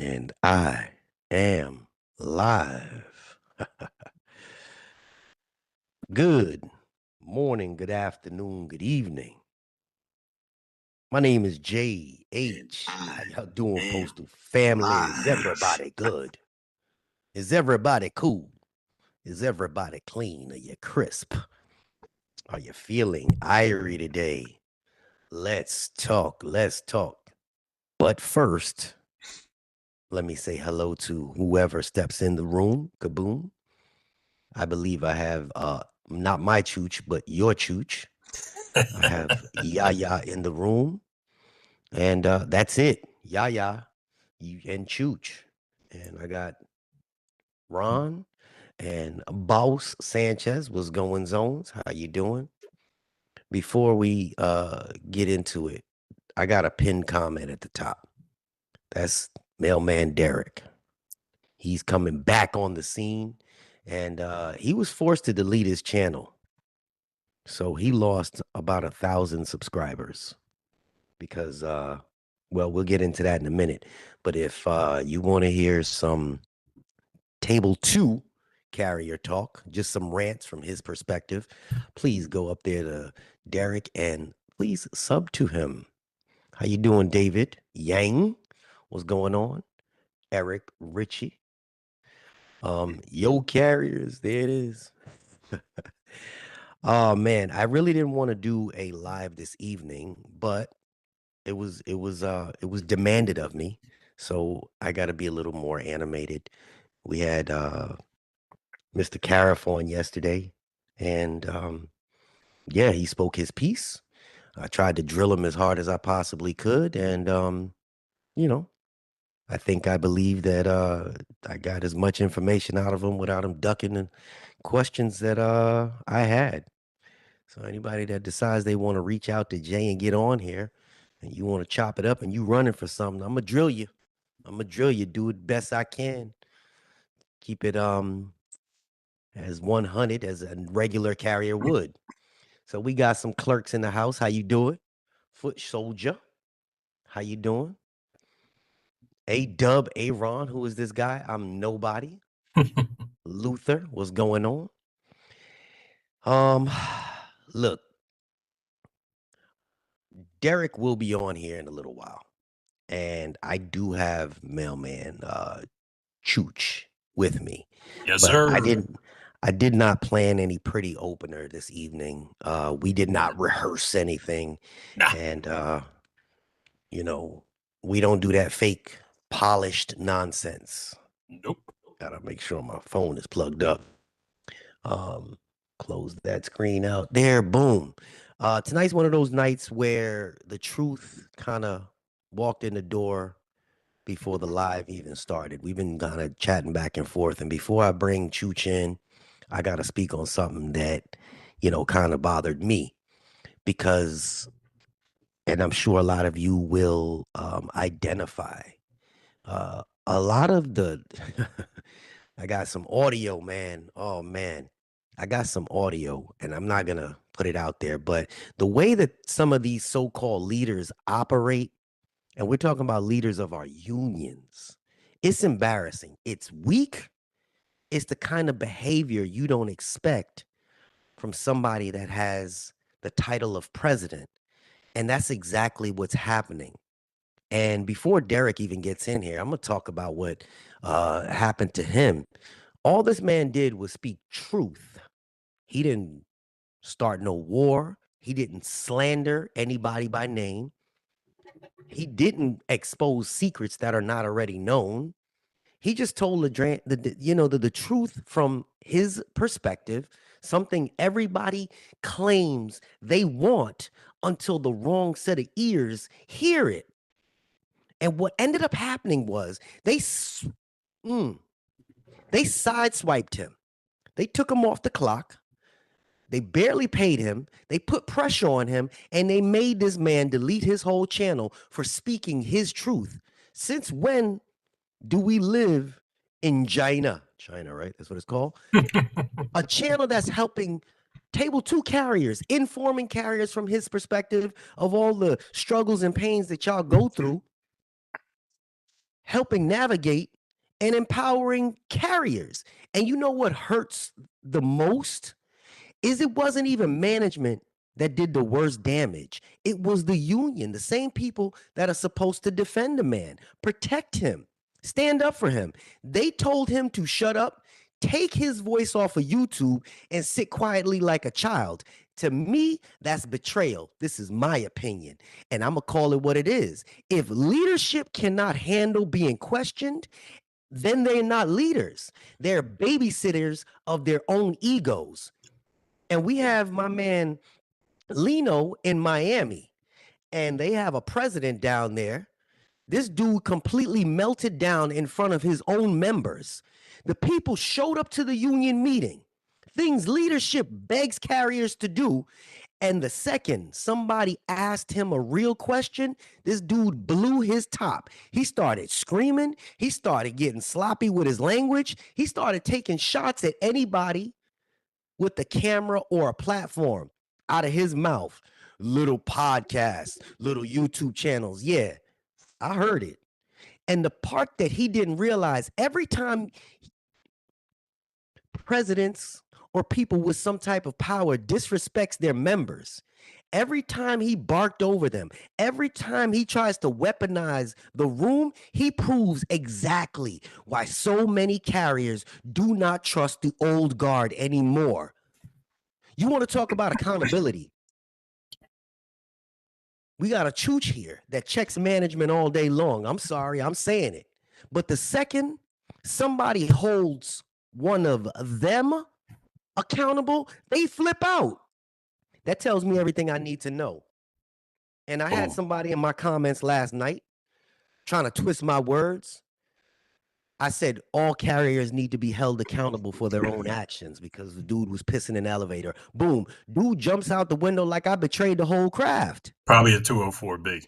And I am live. Good morning, good afternoon, good evening. My name is JH. How y'all doing, Postal Family? Is everybody good? Is everybody cool? Is everybody clean? Are you crisp? Are you feeling irie today? Let's talk. Let's talk. But first, let me say hello to whoever steps in the room. Kaboom. I believe I have not my chooch, but your chooch. I have Yaya in the room, and that's it. Yaya, and Chooch, and I got Ron and Boss Sanchez. What's going, Zones? How you doing? Before we get into it, I got a pinned comment at the top. That's Mailman Derek. He's coming back on the scene, and he was forced to delete his channel. So he lost about 1,000 subscribers because, well, we'll get into that in a minute. But if you want to hear some table 2 carrier talk, just some rants from his perspective, please go up there to Derek and please sub to him. How you doing, David Yang? What's going on? Eric Ritchie. Yo carriers, there it is. Oh man, I really didn't want to do a live this evening, but it was demanded of me. So I got to be a little more animated. We had Mr. Cariff on yesterday, and yeah, he spoke his piece. I tried to drill him as hard as I possibly could, and you know, I believe that I got as much information out of him without him ducking the questions that I had. So anybody that decides they want to reach out to Jay and get on here, and you want to chop it up and you running for something, I'm gonna drill you. Do it best I can. Keep it as 100 as a regular carrier would. So we got some clerks in the house. How you doing? Foot soldier. How you doing? A-Dub, A-Ron, who is this guy? I'm nobody. Luther, what's going on? Um, look, Derek will be on here in a little while. And I do have Mailman Chooch with me. Yes, But sir. I did not plan any pretty opener this evening. We did not rehearse anything. Nah. And you know, we don't do that fake polished nonsense. Nope. Gotta make sure my phone is plugged up. Close that screen out there. Boom. Tonight's one of those nights where the truth kind of walked in the door before the live even started. We've been kind of chatting back and forth. And before I bring Chooch in, I got to speak on something that, kind of bothered me because, and I'm sure a lot of you will identify a lot of the, I got some audio, man. Oh, man. I got some audio and I'm not going to put it out there, but the way that some of these so-called leaders operate, and we're talking about leaders of our unions, it's embarrassing. It's weak. It's the kind of behavior you don't expect from somebody that has the title of president. And that's exactly what's happening. And before Derek even gets in here, I'm going to talk about what happened to him. All this man did was speak truth. He didn't start no war. He didn't slander anybody by name. He didn't expose secrets that are not already known. He just told the truth from his perspective, something everybody claims they want until the wrong set of ears hear it. And what ended up happening was they sideswiped him. They took him off the clock. They barely paid him. They put pressure on him, and they made this man delete his whole channel for speaking his truth. Since when do we live in China? China, right? That's what it's called. A channel that's helping table 2 carriers, informing carriers from his perspective of all the struggles and pains that y'all go through, helping navigate and empowering carriers. And you know what hurts the most is it wasn't even management that did the worst damage. It was the union, the same people that are supposed to defend the man, protect him, stand up for him. They told him to shut up, take his voice off of YouTube, and sit quietly like a child. To me, that's betrayal. This is my opinion, and I'm going to call it what it is. If leadership cannot handle being questioned, then they're not leaders. They're babysitters of their own egos. And we have my man Lino in Miami, and they have a president down there. This dude completely melted down in front of his own members. The people showed up to the union meeting, things leadership begs carriers to do. And the second somebody asked him a real question, this dude blew his top. He started screaming. He started getting sloppy with his language. He started taking shots at anybody with the camera or a platform out of his mouth. Little podcasts, little YouTube channels. Yeah, I heard it. And the part that he didn't realize, every time presidents or people with some type of power disrespects their members, every time he barked over them, every time he tries to weaponize the room, he proves exactly why so many carriers do not trust the old guard anymore. You want to talk about accountability? We got a chooch here that checks management all day long. I'm sorry, I'm saying it. But the second somebody holds one of them accountable, they flip out. That tells me everything I need to know. And I had somebody in my comments last night trying to twist my words. I said all carriers need to be held accountable for their own actions because the dude was pissing in the elevator. Boom. Dude jumps out the window like I betrayed the whole craft. Probably a 204B.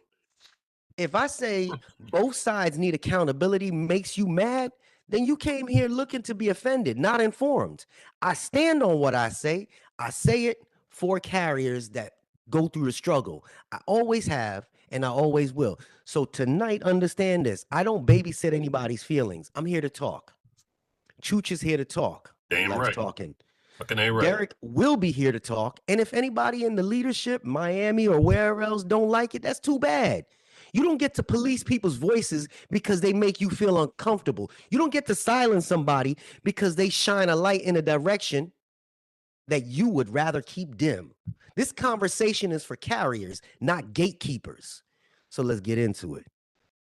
If I say both sides need accountability makes you mad, then you came here looking to be offended, not informed. I stand on what I say. I say it for carriers that go through the struggle. I always have, and I always will. So tonight, understand this. I don't babysit anybody's feelings. I'm here to talk. Chooch is here to talk. Damn right. Talking. Fucking A right. Derek will be here to talk. And if anybody in the leadership, Miami or wherever else don't like it, that's too bad. You don't get to police people's voices because they make you feel uncomfortable. You don't get to silence somebody because they shine a light in a direction that you would rather keep dim. This conversation is for carriers, not gatekeepers. So let's get into it.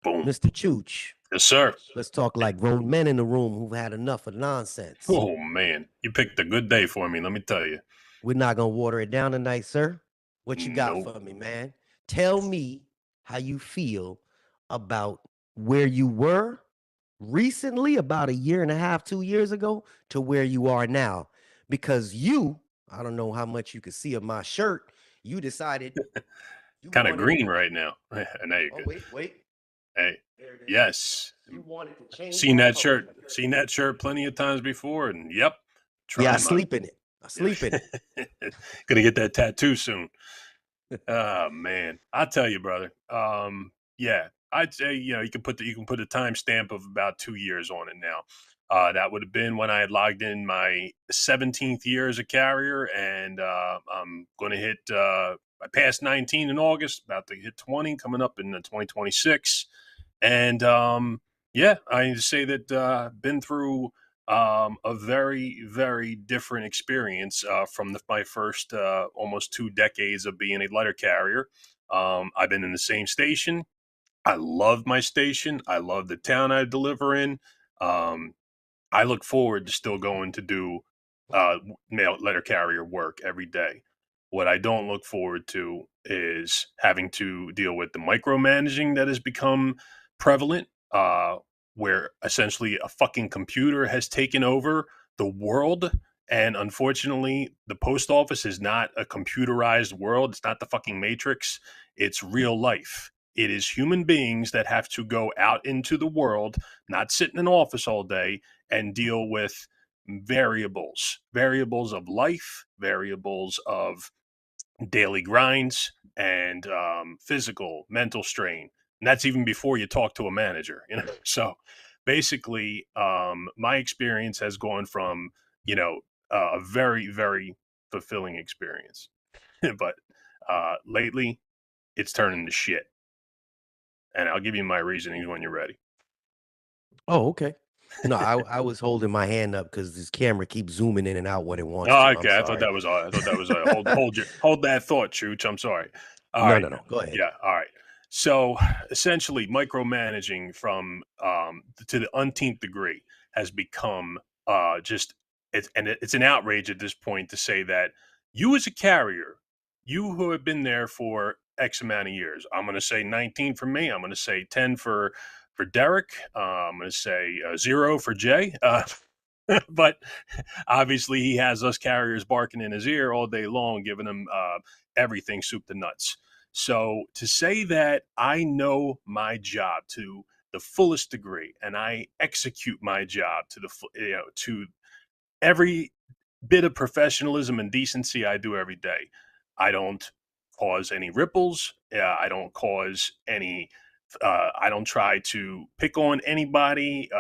Boom. Mr. Chooch. Yes, sir. Let's talk like grown men in the room who've had enough of nonsense. Oh, man. You picked a good day for me, let me tell you. We're not going to water it down tonight, sir. What you got for me, man? Tell me how you feel about where you were recently, about a year and a half, 2 years ago, to where you are now. Because you, I don't know how much you can see of my shirt, you decided. Kind of green right now. And there you go. Wait. Hey, yes. You wanted to change. Seen that shirt plenty of times before, and yep. Yeah, I sleep in it. Gonna get that tattoo soon. Oh man, I tell you, brother. Yeah, I'd say you can put a timestamp of about 2 years on it now. That would have been when I had logged in my 17th year as a carrier, and I'm going to hit. I passed 19 in August, about to hit 20, coming up in 2026, and yeah, I say that I've been through a very, very different experience from my first almost 2 decades of being a letter carrier. I've been in the same station. I love my station. I love the town I deliver in. I look forward to still going to do mail letter carrier work every day. What I don't look forward to is having to deal with the micromanaging that has become prevalent, where essentially a fucking computer has taken over the world. And unfortunately, the post office is not a computerized world. It's not the fucking Matrix. It's real life. It is human beings that have to go out into the world, not sit in an office all day and deal with variables of life, variables of daily grinds, and physical, mental strain. And that's even before you talk to a manager, you know. So basically, my experience has gone from, you know, a very, very fulfilling experience. But lately, it's turning to shit. And I'll give you my reasonings when you're ready. Oh, okay. No, I was holding my hand up because this camera keeps zooming in and out when it wants Oh, to. I'm okay. I thought sorry. that was all. I thought that was hold that thought, Chooch. I'm sorry. All No, right. no, no. Go ahead. Yeah. All right. So essentially, micromanaging from to the umpteenth degree has become just it's an outrage at this point to say that you as a carrier, you who have been there for X amount of years. I'm going to say 19 for me. I'm going to say 10 for Derek. I'm going to say 0 for Jay. But obviously, he has us carriers barking in his ear all day long, giving him everything soup to nuts. So to say that I know my job to the fullest degree and I execute my job to to every bit of professionalism and decency I do every day. I don't cause any ripples. I don't cause any. I don't try to pick on anybody,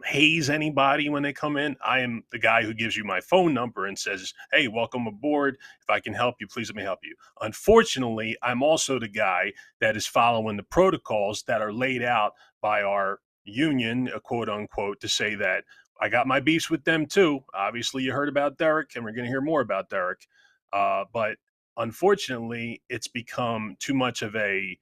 haze anybody when they come in. I am the guy who gives you my phone number and says, "Hey, welcome aboard. If I can help you, please let me help you." Unfortunately, I'm also the guy that is following the protocols that are laid out by our union, quote unquote, to say that I got my beefs with them too. Obviously, you heard about Derek, and we're going to hear more about Derek. But unfortunately, it's become too much of a.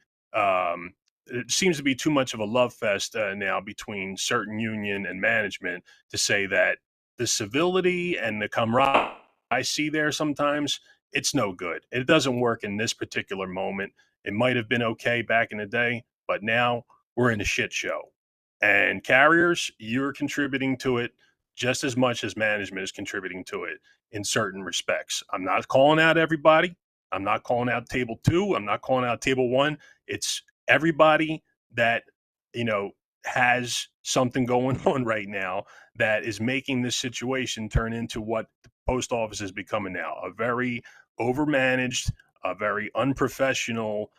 It seems to be too much of a love fest now between certain union and management to say that the civility and the camaraderie I see there sometimes it's no good. It doesn't work in this particular moment. It might have been okay back in the day, but now we're in a shit show. And carriers, you're contributing to it just as much as management is contributing to it in certain respects. I'm not calling out everybody. I'm not calling out table two. I'm not calling out table one. It's everybody that, you know, has something going on right now that is making this situation turn into what the post office is becoming now, a very overmanaged, a very unprofessional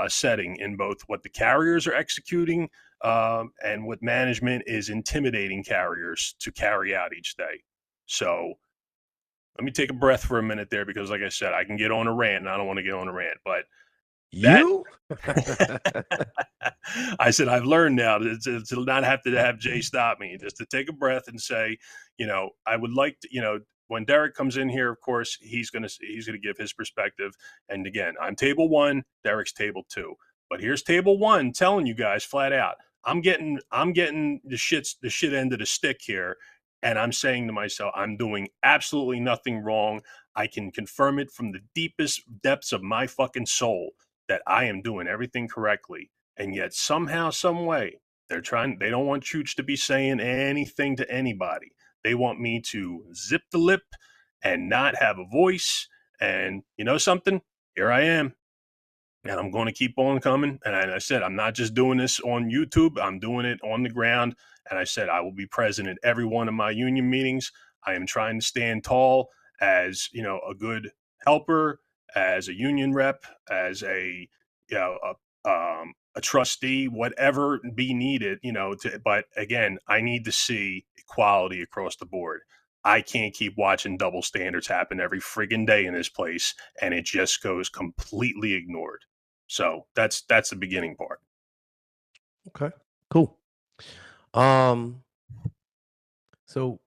setting in both what the carriers are executing and what management is intimidating carriers to carry out each day. So let me take a breath for a minute there because, like I said, I can get on a rant and I don't want to get on a rant, but that You? I said I've learned now to not have to have Jay stop me, just to take a breath and say, you know, I would like to, you know, when Derek comes in here, of course, he's gonna give his perspective. And again, I'm table one, Derek's table two. But here's table one telling you guys flat out, I'm getting the shit end of the stick here. And I'm saying to myself, I'm doing absolutely nothing wrong. I can confirm it from the deepest depths of my fucking soul that I am doing everything correctly. And yet somehow, some way, they don't want Chooch to be saying anything to anybody. They want me to zip the lip and not have a voice. And you know something? Here I am. And I'm going to keep on coming. And I said, I'm not just doing this on YouTube, I'm doing it on the ground. And I said, I will be present at every one of my union meetings. I am trying to stand tall as, you know, a good helper, as a union rep, as a, you know, a trustee, whatever be needed, you know, but again, I need to see equality across the board. I can't keep watching double standards happen every friggin' day in this place, and it just goes completely ignored. So that's the beginning part. Okay. Cool. Um, so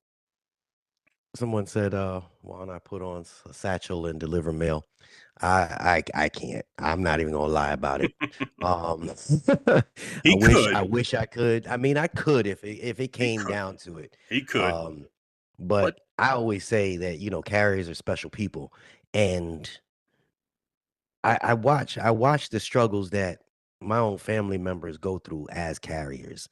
someone said, why don't I put on a satchel and deliver mail? I can't. I'm not even gonna lie about it. Um, He I could, wish I could. I mean, I could if it he came could, down to it. he could, Um, but but I always say that, carriers are special people, and I watch the struggles that my own family members go through as carriers,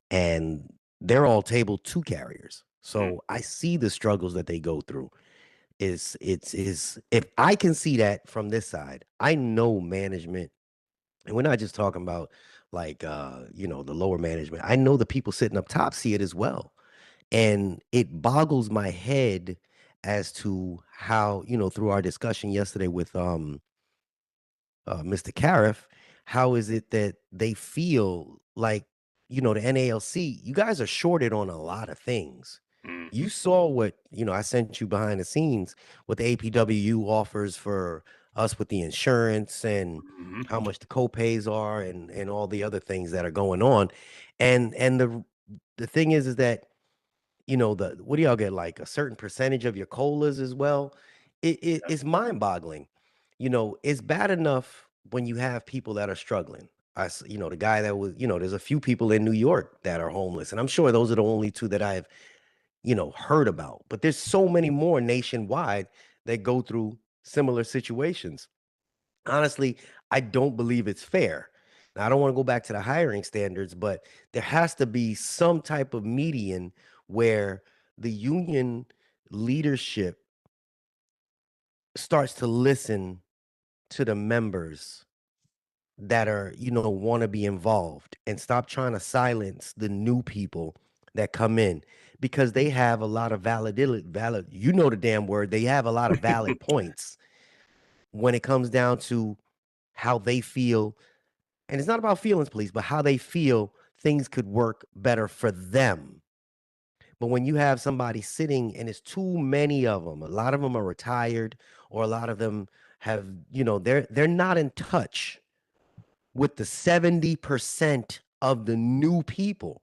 and they're all table two carriers. mm, So I see the struggles that they go through. Is if I can see that from this side, I know management, and we're not just talking about like the lower management. I know the people sitting up top see it as well. And it boggles my head as to how, through our discussion yesterday with Mr. Cariff, how is it that they feel like, the NALC, you guys are shorted on a lot of things. Mm, You saw what, I sent you behind the scenes what the APWU offers for us with the insurance and mhm. how much the copays are and all the other things that are going on. And the thing is that, the what do y'all get, like a certain percentage of your colas as well? It's mind-boggling. It's bad enough when you have people that are struggling. The guy that was, there's a few people in New York that are homeless, and I'm sure those are the only two that I've, heard about. But there's so many more nationwide that go through similar situations. Honestly, I don't believe it's fair. Now, I don't want to go back to the hiring standards, but there has to be some type of median where the union leadership starts to listen to the members that are, want to be involved and stop trying to silence the new people that come in because they have a lot of the damn word, they have a lot of valid points when it comes down to how they feel. And it's not about feelings, please, but how they feel things could work better for them. But when you have somebody sitting and it's too many of them, a lot of them are retired, or a lot of them have, they're not in touch with the 70% of the new people.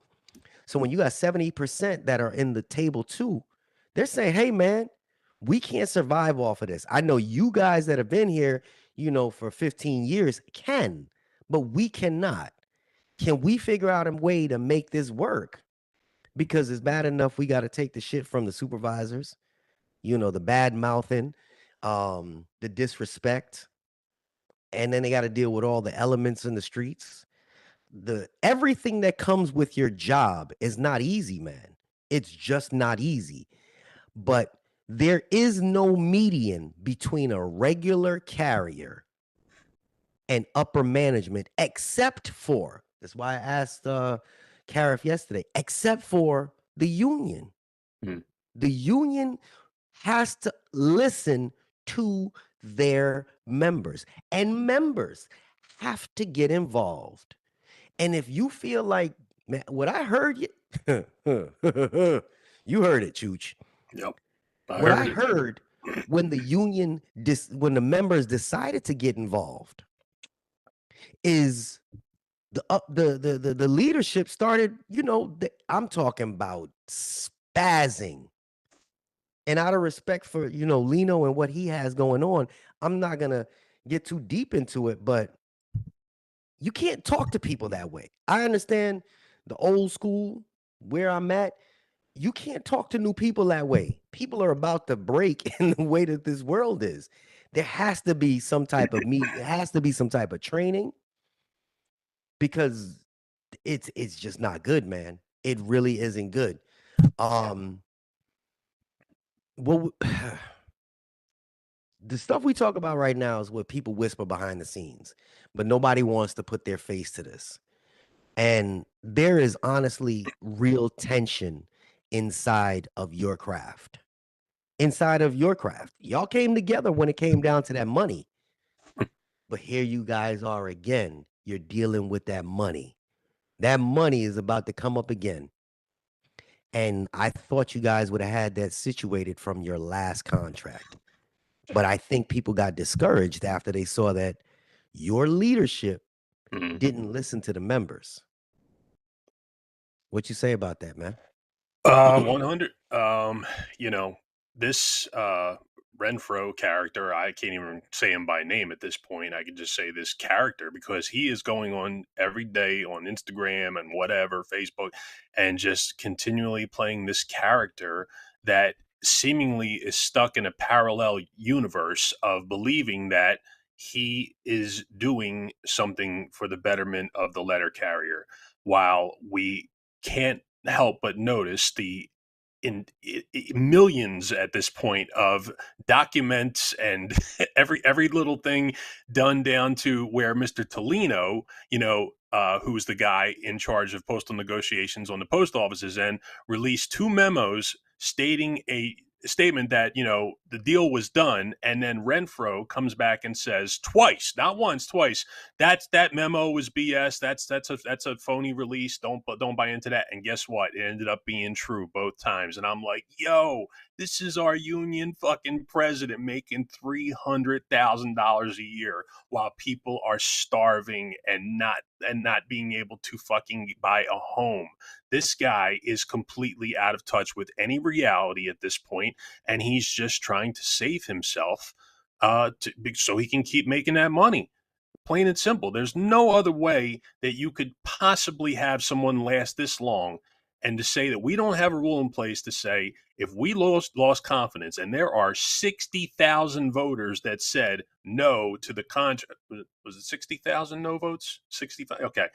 So when you got 70% that are in the table too, they're saying, hey man, we can't survive off of this. I know you guys that have been here, for 15 years can, but we cannot. Can we figure out a way to make this work? Because it's bad enough we got to take the shit from the supervisors, the bad mouthing, the disrespect, and then they got to deal with all the elements in the streets. The everything that comes with your job is not easy, man. It's just not easy. But there is no median between a regular carrier and upper management, except for, that's why I asked Cariff yesterday, except for the union. Mm. The union has to listen to their members, and members have to get involved. And if you feel like, man, what I heard you, you heard it, Chooch. Yep, I What I heard it. heard when when the members decided to get involved is the leadership started, I'm talking about spazzing. And out of respect for, Lino and what he has going on, I'm not gonna get too deep into it, but you can't talk to people that way. I understand the old school where I'm at. You can't talk to new people that way. People are about to break in the way that this world is. There has to be some type of there has to be some type of training because it's just not good, man. It really isn't good. Um well the stuff we talk about right now is what people whisper behind the scenes, but nobody wants to put their face to this. And there is honestly real tension inside of your craft. Inside of your craft. Y'all came together when it came down to that money. But here you guys are again. You're dealing with that money. That money is about to come up again. And I thought you guys would have had that situated from your last contract. But I think people got discouraged after they saw that your leadership Mhm. didn't listen to the members. What you say about that, man? 100. You know, this Renfro character, I can't even say him by name at this point. I can just say this character because he is going on every day on Instagram and whatever, Facebook, and just continually playing this character that seemingly is stuck in a parallel universe of believing that he is doing something for the betterment of the letter carrier while we can't help but notice the millions at this point of documents and every little thing done down to where Mr. Tolino, who's the guy in charge of postal negotiations on the post office's end, released two memos stating a statement that the deal was done, and then Renfro comes back and says twice, not once, twice, that memo was BS. That's a phony release. Don't buy into that. And guess what? It ended up being true both times. And I'm like, yo, this is our union fucking president making $300,000 a year while people are starving and not being able to fucking buy a home. This guy is completely out of touch with any reality at this point, and he's just trying to save himself so he can keep making that money. Plain and simple. There's no other way that you could possibly have someone last this long. And to say that we don't have a rule in place to say if we lost confidence, and there are 60,000 voters that said no to the contract, was it 60,000 no votes? 65. Okay,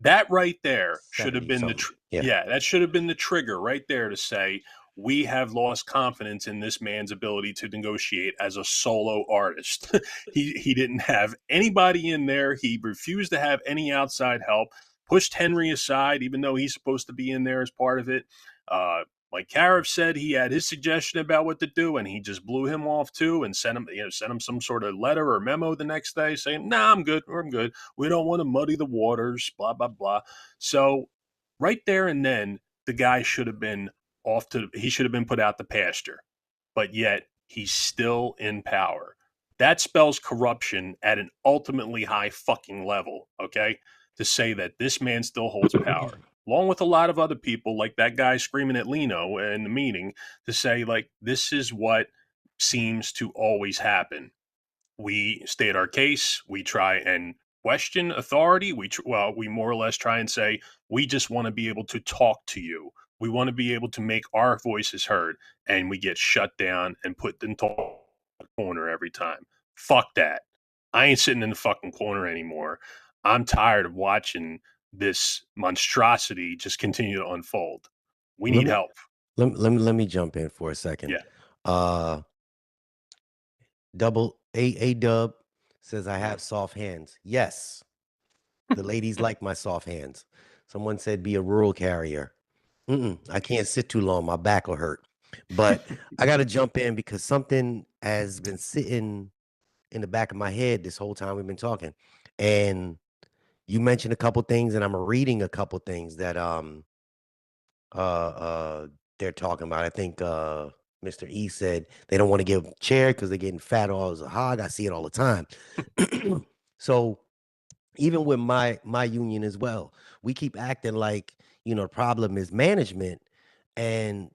that right there should have 70 been something. Yeah. yeah, that should have been the trigger right there to say we have lost confidence in this man's ability to negotiate as a solo artist. He didn't have anybody in there. He refused to have any outside help. Pushed Henry aside, even though he's supposed to be in there as part of it. Like Karev said, he had his suggestion about what to do, and he just blew him off too, and sent him some sort of letter or memo the next day saying, "Nah, I'm good. I'm good. We don't want to muddy the waters." Blah blah blah. So, right there and then, the guy should have been he should have been put out the pasture, but yet he's still in power. That spells corruption at an ultimately high fucking level. Okay, to say that this man still holds power along with a lot of other people, like that guy screaming at Lino in the meeting, to say, like, this is what seems to always happen. We state our case, we try and question authority. We more or less try and say, we just want to be able to talk to you. We want to be able to make our voices heard, and we get shut down and put in the corner every time. Fuck that. I ain't sitting in the fucking corner anymore. I'm tired of watching this monstrosity just continue to unfold. We Let need me help. let me jump in for a second. Yeah. Uh Double A Dub says I have soft hands. Yes. The ladies like my soft hands. Someone said be a rural carrier. I can't sit too long. My back will hurt. But I got to jump in because something has been sitting in the back of my head this whole time we've been talking. And you mentioned a couple things, and I'm reading a couple things that uh they're talking about. I think Mr. E said they don't want to give chair because they're getting fat all as a hog. I see it all the time. So even with my union as well, we keep acting like, the problem is management. And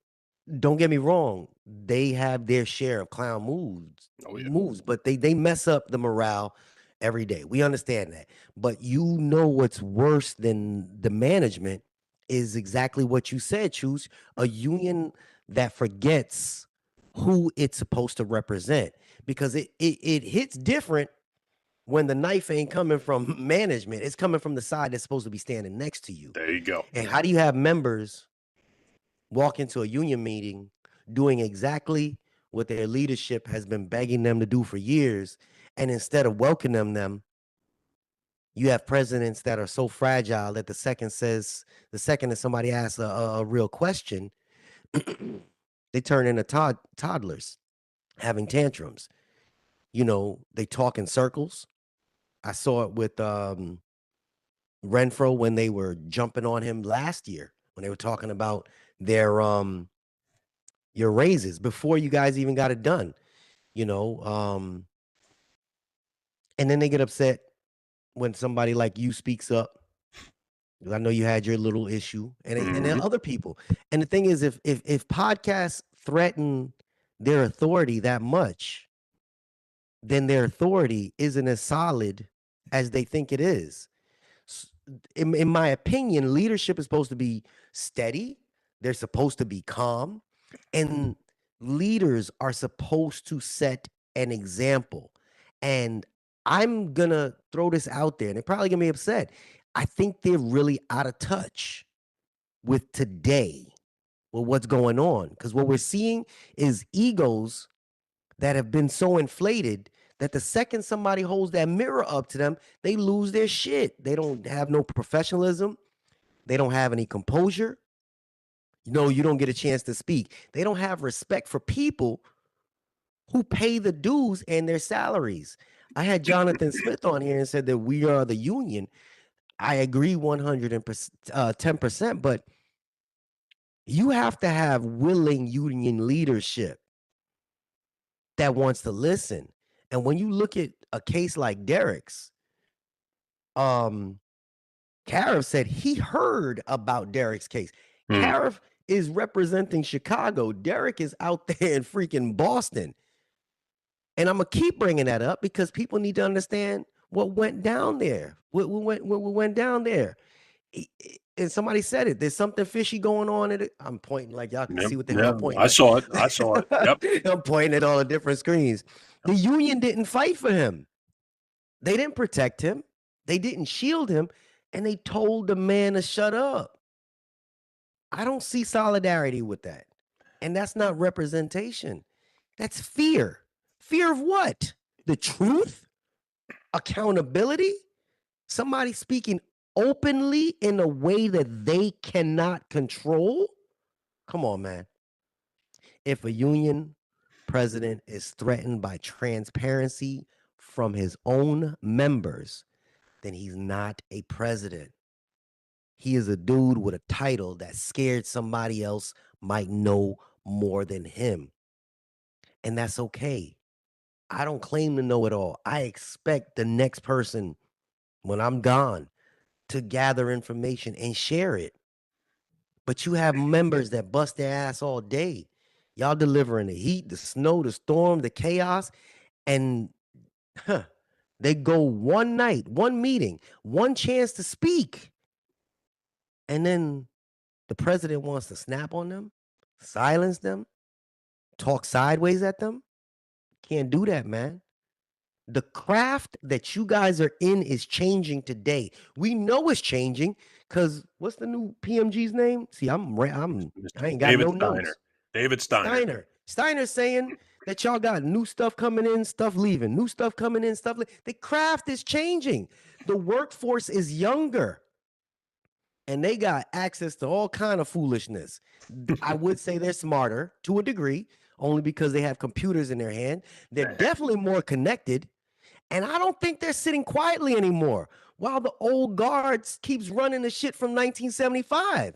don't get me wrong, they have their share of clown Oh yeah. moves, but they mess up the morale every day. We understand that. But what's worse than the management is exactly what you said, Choose a union that forgets who it's supposed to represent, because it hits different when the knife ain't coming from management. It's coming from the side that's supposed to be standing next to you. There you go. And how do you have members walk into a union meeting doing exactly what their leadership has been begging them to do for years, and instead of welcoming them, you have presidents that are so fragile that the second that somebody asks a real question, they turn into toddlers having tantrums. They talk in circles. I saw it with Renfro when they were jumping on him last year when they were talking about their your raises before you guys even got it done, you know. And then they get upset when somebody like you speaks up. 'Cause I know you had your little issue, and then Mhm. other people. And the thing is, if podcasts threaten their authority that much, then their authority isn't as solid as they think it is. In my opinion, leadership is supposed to be steady. They're supposed to be calm, and leaders are supposed to set an example. And I'm gonna throw this out there, and they're probably gonna be upset. I think they're really out of touch with today, with what's going on, because what we're seeing is egos that have been so inflated that the second somebody holds that mirror up to them, they lose their shit. They don't have no professionalism. They don't have any composure. You don't get a chance to speak. They don't have respect for people who pay the dues and their salaries. I had Jonathan Smith on here and said that we are the union. I agree 110%, but you have to have willing union leadership that wants to listen. And when you look at a case like Derek's, Cariff said he heard about Derek's case. Cariff is representing Chicago. Derek is out there in freaking Boston. And I'm going to keep bringing that up because people need to understand what went down there. What went down there. And somebody said it. There's something fishy going on. I'm pointing like y'all can see what the hell I'm pointing I at. saw it. I saw it. Yep. I'm pointing at all the different screens. The union didn't fight for him. They didn't protect him. They didn't shield him. And they told the man to shut up. I don't see solidarity with that. And that's not representation. That's fear. Fear of what? The truth? Accountability? Somebody speaking openly in a way that they cannot control? Come on, man. If a union president is threatened by transparency from his own members, then he's not a president. He is a dude with a title that scared somebody else might know more than him. And that's okay. I don't claim to know it all. I expect the next person, when I'm gone, to gather information and share it. But you have members that bust their ass all day. Y'all delivering the heat, the snow, the storm, the chaos, and they go one night, one meeting, one chance to speak. And then the president wants to snap on them, silence them, talk sideways at them. Can't do that, man. The craft that you guys are in is changing today. We know it's changing because what's the new PMG's name? See, I ain't got David no Steiner. notes. David Steiner. Steiner's saying that y'all got new stuff coming in, stuff leaving, new stuff coming in, stuff leaving. The craft is changing. The workforce is younger. And they got access to all kind of foolishness. I would say they're smarter to a degree, only because they have computers in their hand. They're definitely more connected. And I don't think they're sitting quietly anymore while the old guards keeps running the shit from 1975.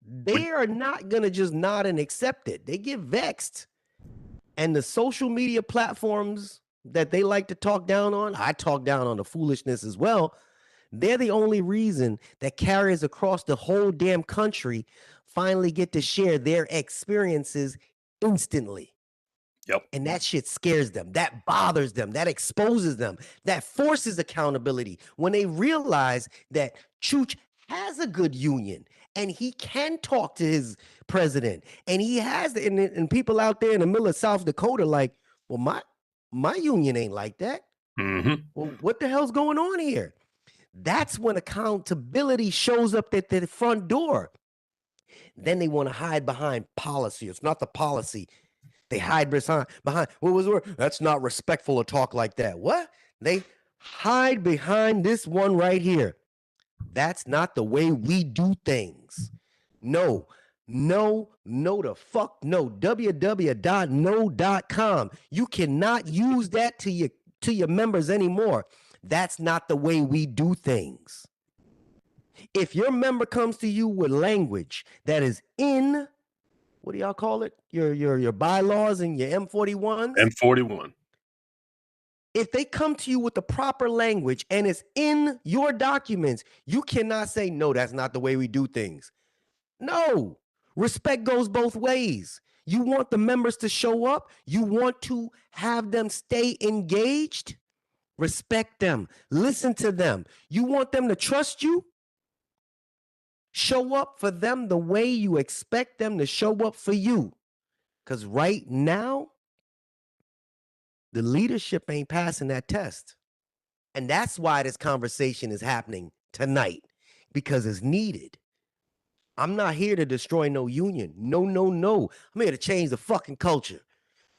They are not going to just nod and accept it. They get vexed. And the social media platforms that they like to talk down on, I talk down on the foolishness as well. They're the only reason that carriers across the whole damn country finally get to share their experiences instantly. Yep. And that shit scares them. That bothers them. That exposes them. That forces accountability when they realize that Chooch has a good union and he can talk to his president. And he has, and people out there in the middle of South Dakota like, well, my union ain't like that. Mm-hmm. Well, what the hell's going on here? That's when accountability shows up at the front door. Then they want to hide behind policy. It's not the policy. They hide behind what was the word? That's not respectful to talk like that. What? They hide behind this one right here. That's not the way we do things. No, the fuck no. www.no.com. You cannot use that to your members anymore. That's not the way we do things. If your member comes to you with language that is in, what do y'all call it? Your bylaws and your M41s? M41. If they come to you with the proper language and it's in your documents, you cannot say, no, that's not the way we do things. No, respect goes both ways. You want the members to show up. You want to have them stay engaged. Respect them. Listen to them. You want them to trust you. Show up for them the way you expect them to show up for you. Because right now, the leadership ain't passing that test. And that's why this conversation is happening tonight, because it's needed. I'm not here to destroy no union. No. I'm here to change the fucking culture.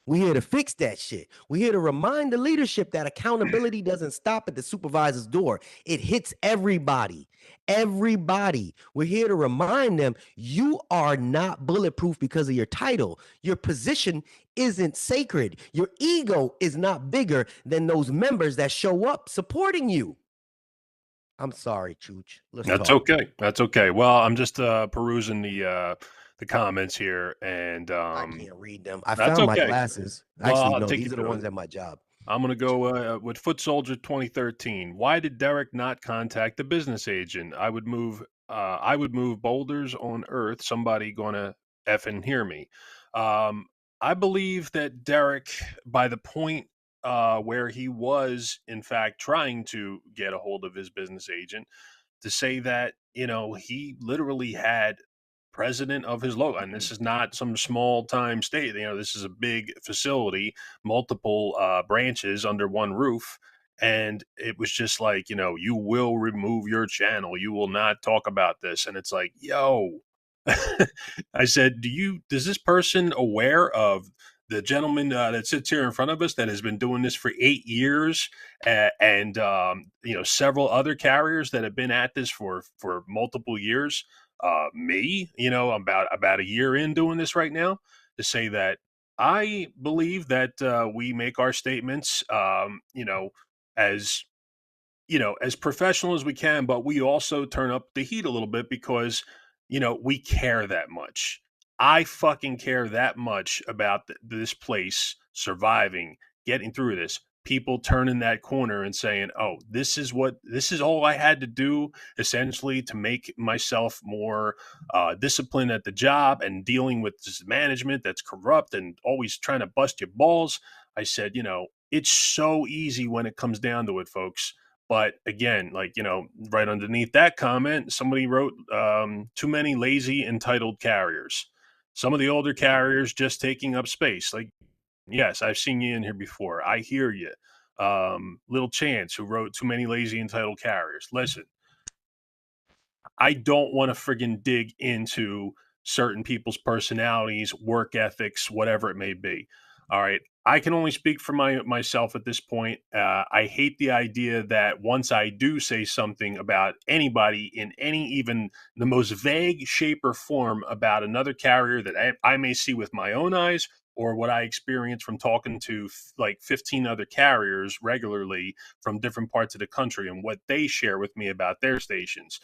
We're here to fix that shit. We're here to remind the leadership that accountability doesn't stop at the supervisor's door. It hits everybody. Everybody. We're here to remind them you are not bulletproof because of your title. Your position isn't sacred. Your ego is not bigger than those members that show up supporting you. I'm sorry, Chooch. Let's That's talk. okay. That's okay. Well, I'm just perusing the comments here, and I can't read them. I that's found my okay. glasses. Well, Actually, I'll no, take you these are the through it. ones at my job. I'm going to go with Foot Soldier 2013. Why did Derek not contact the business agent? I would move boulders on Earth. Somebody gonna effing hear me. Um, I believe that Derek, by the point where he was in fact trying to get a hold of his business agent, to say that he literally had president of his logo, and this is not some small time state. This is a big facility, multiple branches under one roof. And it was just like, you will remove your channel, you will not talk about this. And it's like, yo, I said, does this person aware of the gentleman that sits here in front of us that has been doing this for 8 years, and several other carriers that have been at this for multiple years? Me, about a year in doing this right now, to say that I believe that we make our statements, as as professional as we can, but we also turn up the heat a little bit because, we care that much. I fucking care that much about this place surviving, getting through this. People turning that corner and saying, "Oh, this is all I had to do, essentially, to make myself more disciplined at the job and dealing with this management that's corrupt and always trying to bust your balls." I said, it's so easy when it comes down to it, folks. But again, like, right underneath that comment, somebody wrote, too many lazy, entitled carriers. Some of the older carriers just taking up space. Like, yes, I've seen you in here before. I hear you. Little Chance, who wrote too many lazy, entitled carriers. Listen, I don't want to friggin' dig into certain people's personalities, work ethics, whatever it may be. All right. I can only speak for myself at this point. I hate the idea that once I do say something about anybody in any, even the most vague shape or form, about another carrier that I may see with my own eyes, or what I experience from talking to like 15 other carriers regularly from different parts of the country and what they share with me about their stations.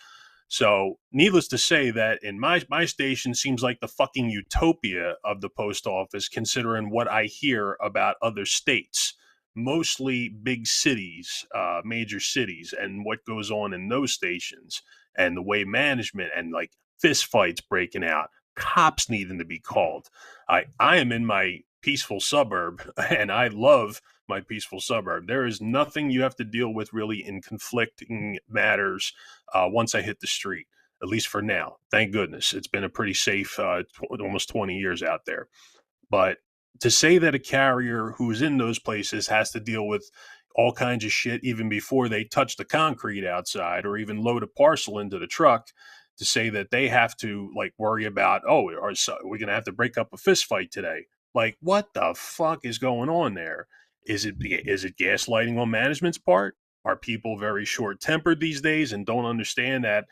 So, needless to say, that in my station seems like the fucking utopia of the post office, considering what I hear about other states, mostly big cities, major cities, and what goes on in those stations, and the way management and like fist fights breaking out, cops needing to be called. I am in my peaceful suburb, and I love my peaceful suburb. There is nothing you have to deal with really in conflicting matters once I hit the street, at least for now. Thank goodness. It's been a pretty safe almost 20 years out there. But to say that a carrier who's in those places has to deal with all kinds of shit even before they touch the concrete outside or even load a parcel into the truck, to say that they have to like worry about, oh, are we going to have to break up a fist fight today? Like, what the fuck is going on there? Is it gaslighting on management's part? Are people very short tempered these days and don't understand that,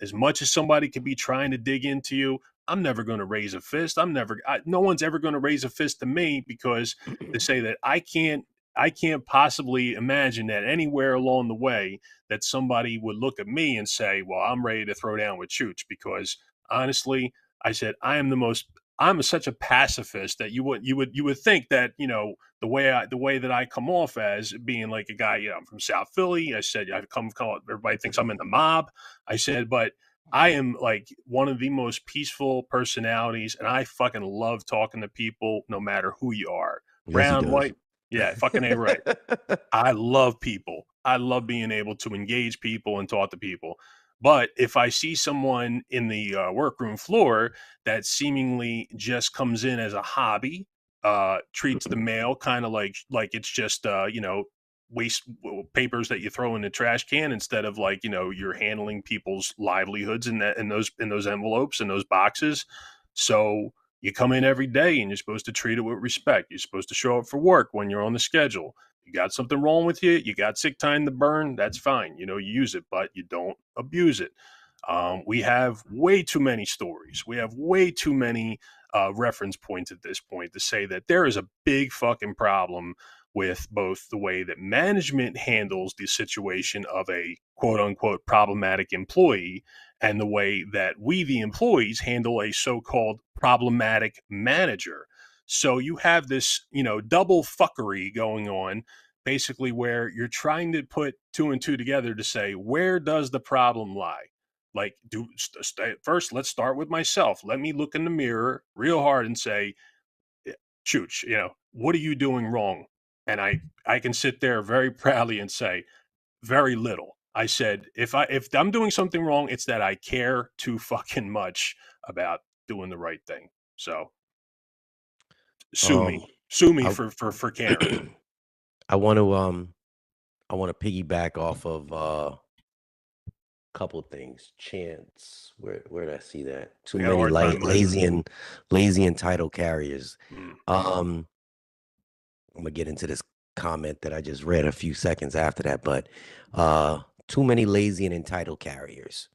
as much as somebody could be trying to dig into you, I'm never going to raise a fist. No one's ever going to raise a fist to me, because to say that I can't possibly imagine that anywhere along the way that somebody would look at me and say, well, I'm ready to throw down with Chooch, because honestly, I said, I'm such a pacifist that you would think that, the way that I come off as being like a guy, I'm from South Philly. I said, I come, everybody thinks I'm in the mob. I said, but I am like one of the most peaceful personalities, and I fucking love talking to people, no matter who you are, Yes, he brown, does. white. Yeah, fucking A right. I love people. I love being able to engage people and talk to people. But if I see someone in the workroom floor that seemingly just comes in as a hobby, treats the mail kind of like it's just waste papers that you throw in the trash can, instead of like you're handling people's livelihoods in those envelopes and those boxes. So You come in every day and you're supposed to treat it with respect. You're supposed to show up for work when you're on the schedule. You got something wrong with you, you got sick time to burn, that's fine. You use it, but you don't abuse it. We have way too many stories. We have way too many reference points at this point to say that there is a big fucking problem with both the way that management handles the situation of a quote unquote problematic employee and the way that we, the employees, handle a so called problematic manager. So you have this, double fuckery going on, basically, where you're trying to put two and two together to say, where does the problem lie? Like, first, let's start with myself. Let me look in the mirror real hard and say, Chooch, what are you doing wrong? And I can sit there very proudly and say, very little. I said, if I'm doing something wrong, it's that I care too fucking much about doing the right thing. So sue Um, me, sue me I for caring. I want to piggyback off of couple of things. Chance, where did I see that? Too I got a many hard time. lazy and title carriers. Mm, I'm gonna get into this comment that I just read a few seconds after that, but too many lazy and entitled carriers.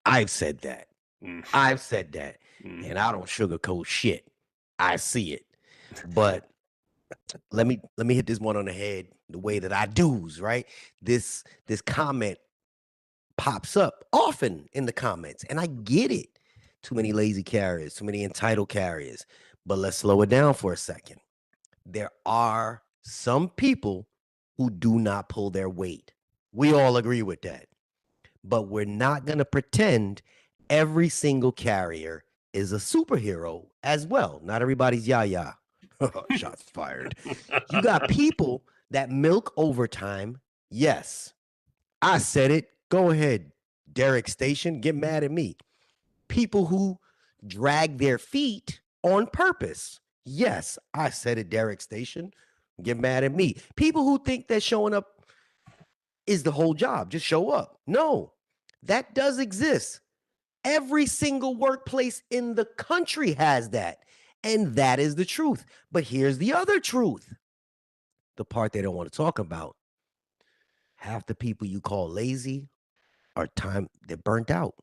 I've said that. mm, I've said that, mm. and I don't sugarcoat shit. I see it, but let me hit this one on the head the way that I do's right. This comment pops up often in the comments, and I get it. Too many lazy carriers, too many entitled carriers. But let's slow it down for a second. There are some people who do not pull their weight. We all agree with that. But we're not going to pretend every single carrier is a superhero as well. Not everybody's yah. Shots fired. You got people that milk overtime. Yes, I said it. Go ahead, Derek Station. Get mad at me. People who drag their feet on purpose. Yes, I said it, Derek Station. Get mad at me. People who think that showing up is the whole job. Just show up. No, that does exist. Every single workplace in the country has that. And that is the truth. But here's the other truth, the part they don't want to talk about. Half the people you call lazy they're burnt out.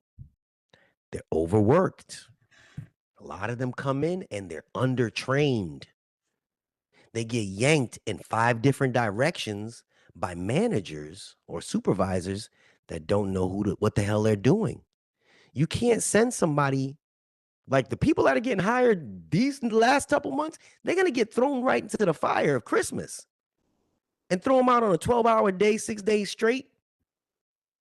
They're overworked. A lot of them come in and they're undertrained. They get yanked in 5 different directions by managers or supervisors that don't know what the hell they're doing. You can't send somebody like the people that are getting hired these last couple months, they're going to get thrown right into the fire of Christmas and throw them out on a 12-hour day, 6 days straight.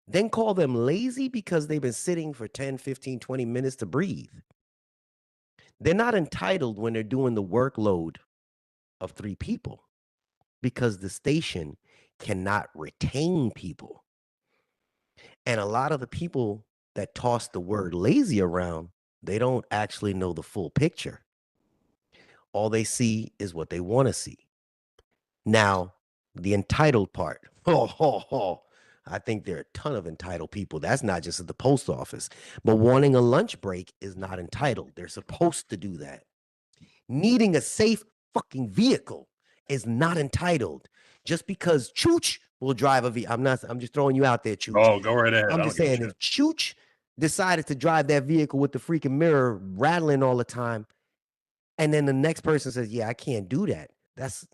Then call them lazy because they've been sitting for 10, 15, 20 minutes to breathe. They're not entitled when they're doing the workload of 3 people because the station cannot retain people. And a lot of the people that toss the word lazy around, they don't actually know the full picture. All they see is what they want to see. Now, the entitled part. I think there are a ton of entitled people. That's not just at the post office. But wanting a lunch break is not entitled. They're supposed to do that. Needing a safe fucking vehicle is not entitled. Just because Chooch will drive a vehicle. I'm just throwing you out there, Chooch. Oh, go right ahead. I'm I just don't give a saying, shit. if Chooch decided to drive that vehicle with the freaking mirror rattling all the time, and then the next person says, yeah, I can't do that. That's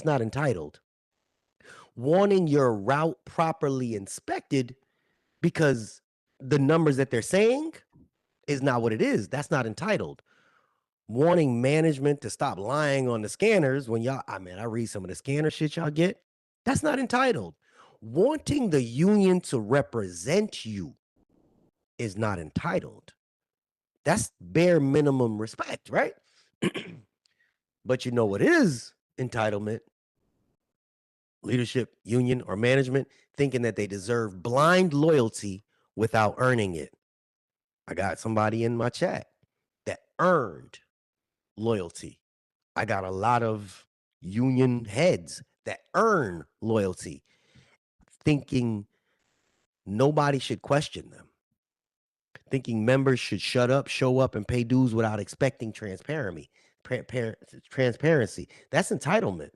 not entitled. Wanting your route properly inspected because the numbers that they're saying is not what it is. That's not entitled. Wanting management to stop lying on the scanners when I read some of the scanner shit y'all get. That's not entitled. Wanting the union to represent you is not entitled. That's bare minimum respect, right? But you know what is entitlement? Leadership, union, or management thinking that they deserve blind loyalty without earning it. I got somebody in my chat that earned loyalty. I got a lot of union heads that earn loyalty, thinking nobody should question them. thinking members should shut up, show up, and pay dues without expecting transparency. That's entitlement.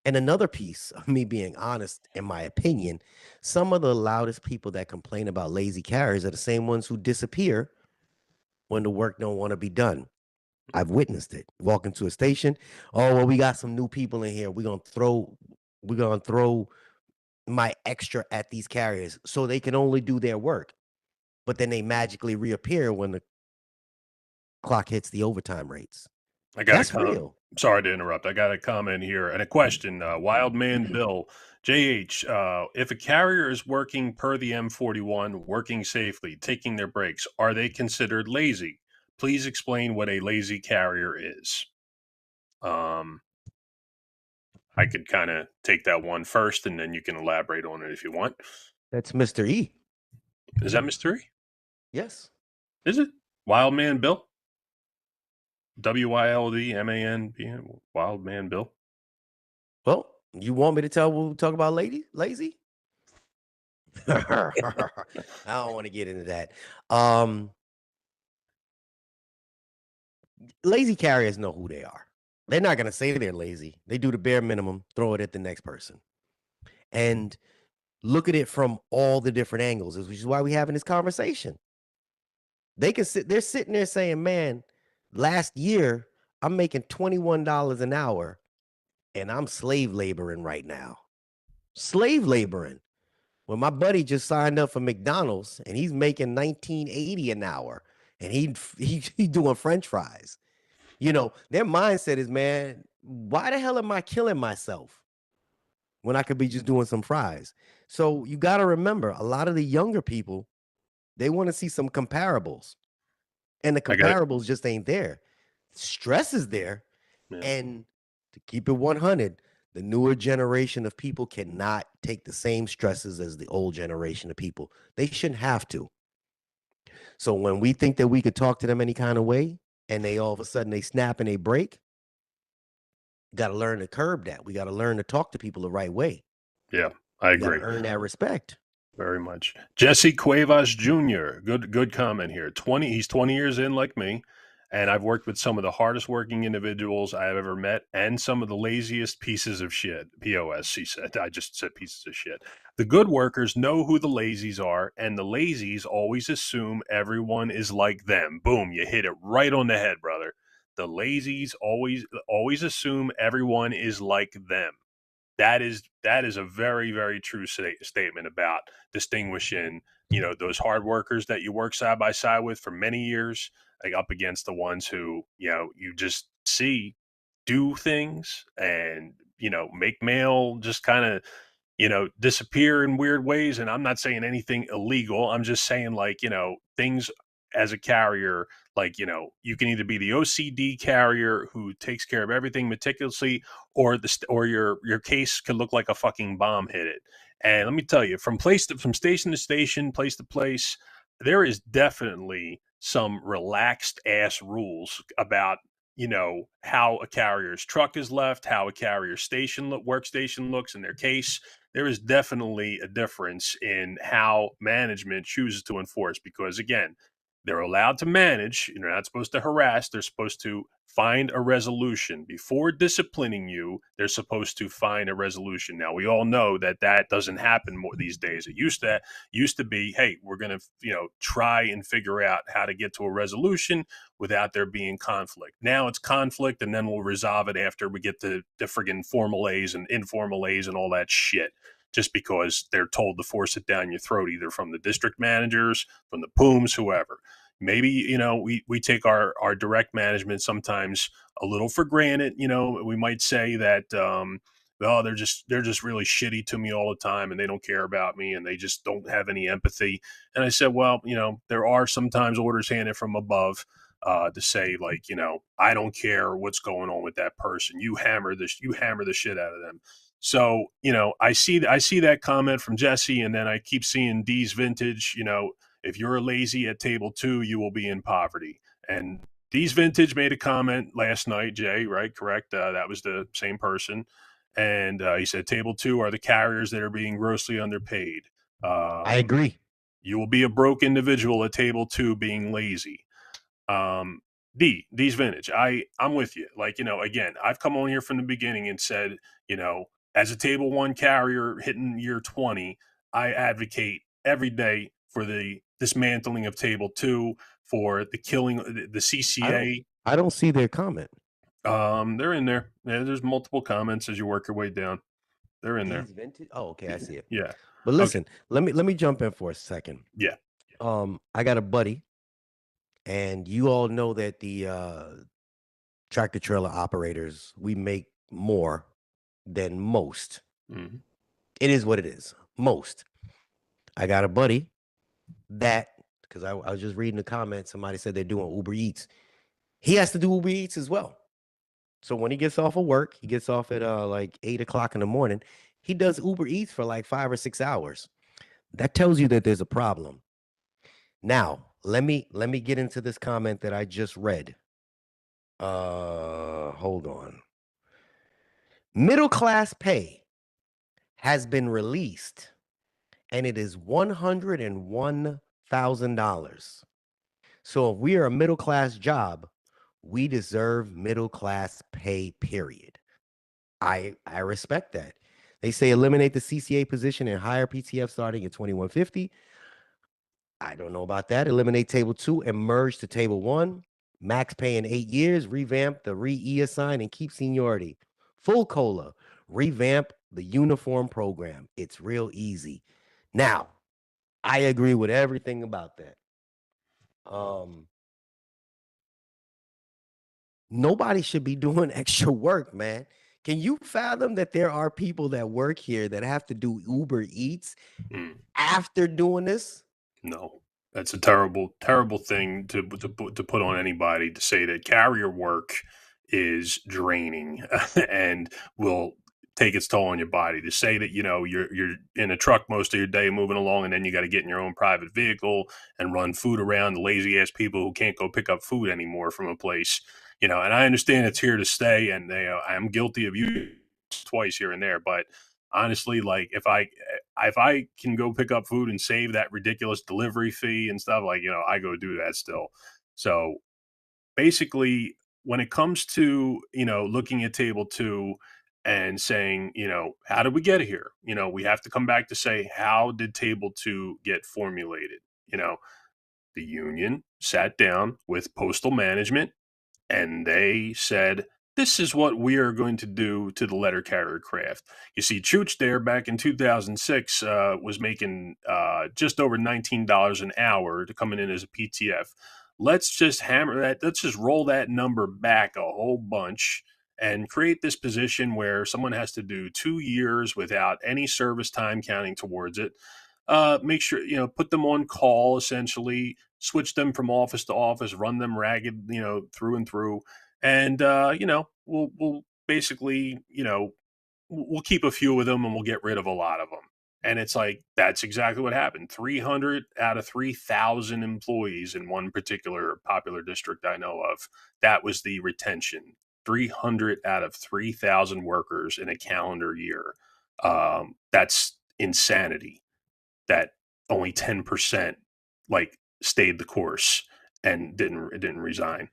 And another piece of me being honest, in my opinion, some of the loudest people that complain about lazy carriers are the same ones who disappear when the work don't want to be done. I've witnessed it. Walk into a station, oh well, we got some new people in here. We're gonna throw my extra at these carriers so they can only do their work. But then they magically reappear when the clock hits the overtime rates. I got a That's comment. real. Sorry to interrupt. I got a comment here and a question. Wild Man Bill, JH, if a carrier is working per the M41, working safely, taking their breaks, are they considered lazy? Please explain what a lazy carrier is. Um, I could kind of take that one first, and then you can elaborate on it if you want. That's Mr. E. Is that mystery? Yes. Is it Wild Man Bill? WILDMAN, Wild Man Bill. Well, you want me to talk about lazy? I don't want to get into that. Lazy carriers know who they are. They're not going to say they're lazy. They do the bare minimum, throw it at the next person. And look at it from all the different angles, which is why we're having this conversation. They're sitting there saying, man, last year I'm making $21 an hour and I'm slave laboring right now. Slave laboring. When my buddy just signed up for McDonald's and he's making 19.80 an hour and he doing French fries. Their mindset is, man, why the hell am I killing myself when I could be just doing some fries? So you got to remember, a lot of the younger people, they want to see some comparables, and the I got it. comparables just ain't there. Stress is there, Yeah. and to keep it 100, the newer generation of people cannot take the same stresses as the old generation of people. They shouldn't have to. So when we think that we could talk to them any kind of way, and they all of a sudden they snap and they break, got to learn to curb that. We got to learn to talk to people the right way. Yeah, I You got to agree. earn that respect. Very much. Jesse Cuevas Jr. Good comment here. He's 20 years in like me, and I've worked with some of the hardest working individuals I have ever met and some of the laziest pieces of shit. POS, he said. I just said pieces of shit. The good workers know who the lazies are, and the lazies always assume everyone is like them. Boom, you hit it right on the head, brother. The lazies always assume everyone is like them. That is a very, very true statement about distinguishing those hard workers that you work side by side with for many years, like up against the ones who you just see do things and make mail just kind of disappear in weird ways. And I'm not saying anything illegal. I'm just saying, like, things as a carrier, like, you can either be the OCD carrier who takes care of everything meticulously, or or your case could look like a fucking bomb hit it. And let me tell you, from station to station, place to place, there is definitely some relaxed ass rules about how a carrier's truck is left, how a carrier workstation looks in their case. There is definitely a difference in how management chooses to enforce, because again, they're allowed to manage. They're not supposed to harass. They're supposed to find a resolution before disciplining you. They're supposed to find a resolution. Now, we all know that that doesn't happen more these days. It used to be, hey, we're going to try and figure out how to get to a resolution without there being conflict. Now it's conflict, and then we'll resolve it after we get to the friggin' formal A's and informal A's and all that shit, just because they're told to force it down your throat, either from the district managers, from the POOMs, whoever. Maybe, we take our direct management sometimes a little for granted. We might say that, oh, they're just really shitty to me all the time, and they don't care about me, and they just don't have any empathy. And I said, well, there are sometimes orders handed from above, to say, like, I don't care what's going on with that person. You hammer the shit out of them. So, I see that comment from Jesse, and then I keep seeing D's Vintage. If you're lazy at table 2, you will be in poverty. And D's Vintage made a comment last night, Jay, right? Correct. That was the same person. And he said table 2 are the carriers that are being grossly underpaid. I Um, agree. You will be a broke individual at table 2 being lazy. Um, D's vintage. I'm with you. Like, again, I've come on here from the beginning and said, as a table 1 carrier hitting year 20, I advocate every day for the dismantling of table 2, for the killing the I don't CCA. I don't see their comment. They're in there. Yeah, there's multiple comments as you work your way down. They're in there. These vintage. Oh, okay, I see it. Yeah. But Okay. listen, let me jump in for a second. Yeah. I got a buddy, and you all know that the tractor trailer operators, we make more than most. Hmm. It is what it is. Most. I got a buddy that, because I was just reading the comments, somebody said they're doing Uber Eats. He has to do Uber Eats as well. So when he gets off of work, he gets off at like 8 o'clock in the morning. He does Uber Eats for like 5 or 6 hours. That tells you that there's a problem. Now, let me get into this comment that I just read. Hold on. Middle class pay has been released, and it is $101,000. So if we are a middle class job, we deserve middle class pay, period. I respect that. They say eliminate the CCA position and hire PTF starting at 2150. I don't know about that. Eliminate table 2 and merge to table 1. Max pay in 8 years. Revamp the re-e assign and keep seniority. Full cola. Revamp the uniform program. It's real easy. Now, I agree with everything about that. Um, Nobody should be doing extra work, man. Can you fathom that there are people that work here that have to do Uber Eats Mm. after doing this? No, that's a terrible, terrible thing to put on anybody, to say that carrier work is draining and will take its toll on your body. To say that you're in a truck most of your day moving along, and then you got to get in your own private vehicle and run food around, the lazy ass people who can't go pick up food anymore from a place. And I understand it's here to stay, and I am guilty of you twice here and there, but honestly, like, if I can go pick up food and save that ridiculous delivery fee and stuff, like, I go do that still. So basically, when it comes to, looking at table 2 and saying, how did we get here? We have to come back to say, how did table 2 get formulated? You know, the union sat down with postal management and they said, this is what we are going to do to the letter carrier craft. You see, Chooch there back in 2006 was making just over $19 an hour to coming in as a PTF. Let's just hammer that. Let's just roll that number back a whole bunch and create this position where someone has to do 2 years without any service time counting towards it. Make sure, put them on call, essentially switch them from office to office, run them ragged, through and through. And, we'll basically, we'll keep a few of them and we'll get rid of a lot of them. And it's like, that's exactly what happened. 300 out of 3,000 employees in one particular popular district I know of. That was the retention. 300 out of 3,000 workers in a calendar year. That's insanity, that only 10% like stayed the course and didn't resign.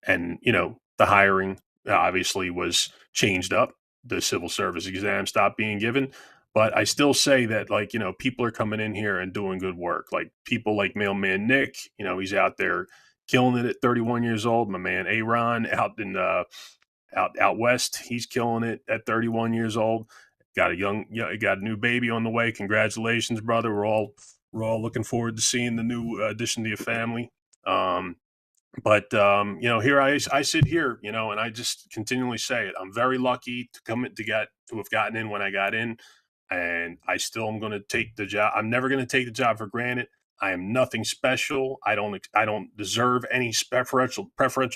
And the hiring obviously was changed up. The civil service exam stopped being given, but I still say that, like, people are coming in here and doing good work. Like people like Mailman Nick, he's out there killing it at 31 years old. My man Aaron out west, he's killing it at 31 years old. Got got a new baby on the way. Congratulations, brother. We're all looking forward to seeing the new addition to your family. But here I sit here, and I just continually say it. I'm very lucky to have gotten in when I got in, and I still am going to take the job. I'm never going to take the job for granted. I am nothing special. I don't deserve any preferential